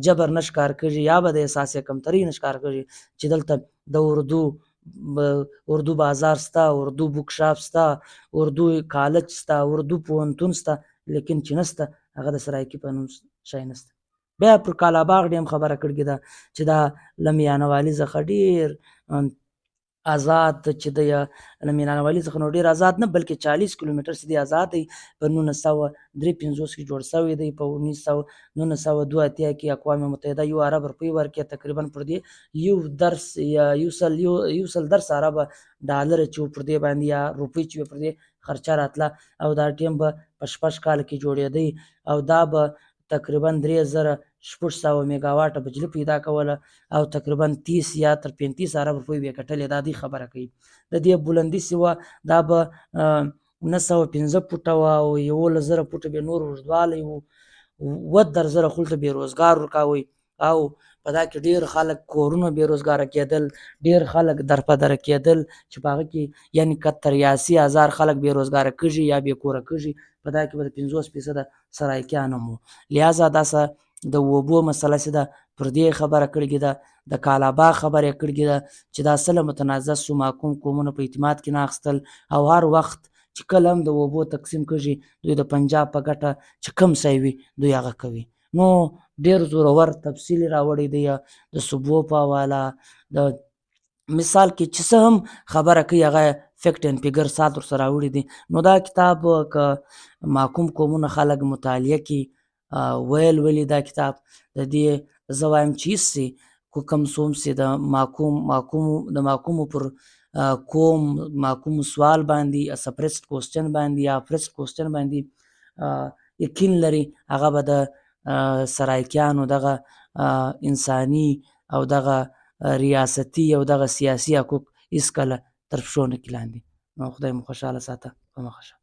Speaker 2: جبر نه ښکار کېږي یا به د احساس کمترۍ نه ښکار کېږي چې دلته د اردو بازار شته، اردو بک شاپ شته، اردو کالج شته، اردو پوهنتون شته، لیکن چې نشته هغه د سرایکي په نوم شی نشته. بیا پر کالاباغ ډیم خبره کړې ده چې دا له میانوالي څخه ډېر آزاد چې د میانوالي څخه نو ډېر آزاد نه بلکې 40 کیلومتر چې دی آزاد دی. په 1953 کې جوړ شوی دی. په 1982 کې اقوام متحده یو ارب روپۍ ورکړي، تقریبا پر دې یو سل درس ارب ډالر چې پر دې باندې یا روپۍ چې پر دې خرچه راتله، او دا ټیم به په 6 کال کې جوړېدی او دا به تقریبا 3600 میګاواټه بجلی پیدا کوله او تقریبا 30 یا تر 35 ارب روپۍ به کټلې. دا دی خبره کوي. د دې بلندي سیوه دا به 915 فوټه وه او 11,000 فوټه به نور اوږدوالی و. 10,000 خلکو ته بېروزګار ورکاوی او په دا کې ډېر خلک کورونه بېروزګاره کېدل، ډېر خلک درپدره کېدل چې په هغه کې یعنې که 83,000 خلک بېروزګاره کېږي یا بې کوره کېږي، په دا کې به د 50% سرایکیان هم وو. لہذا داسه د اوبو مسله چې ده پر دې خبره کړې ده، د کالاباغ خبره یې کړې ده چې دا اصله متنازع شو، محکوم قومونه په اعتماد کې نه اخیستل او هر وخت چې کله هم د اوبو تقسیم کېږي دوی د پنجاب په ګټه چې کوم څه وي دوی هغه کوي. نو ډېر زورور تفصیل راوړی دی د صوبو په حواله، د مثال کې چې څه هم خبره کوي هغه فیکټ اینډ فیګر سات ورسره راوړي دي. نو دا کتاب که محکوم قومونه خلک مطالعه کړي ویل ولي دا کتاب د دې زه وایم چې هېڅ کوم څوم چې د محکومو پر قوم محکومو سوال باندې سپریسډ کوسچن باندې یا پریسډ کوسچن باندې یقین لري هغه به د سرایکیانو دغه انساني او دغه ریاستي او دغه سیاسي حقوق هېڅکله تر پښو نه کړي لاندې. نو خدای مو خوشحاله ساته، په مخه شه.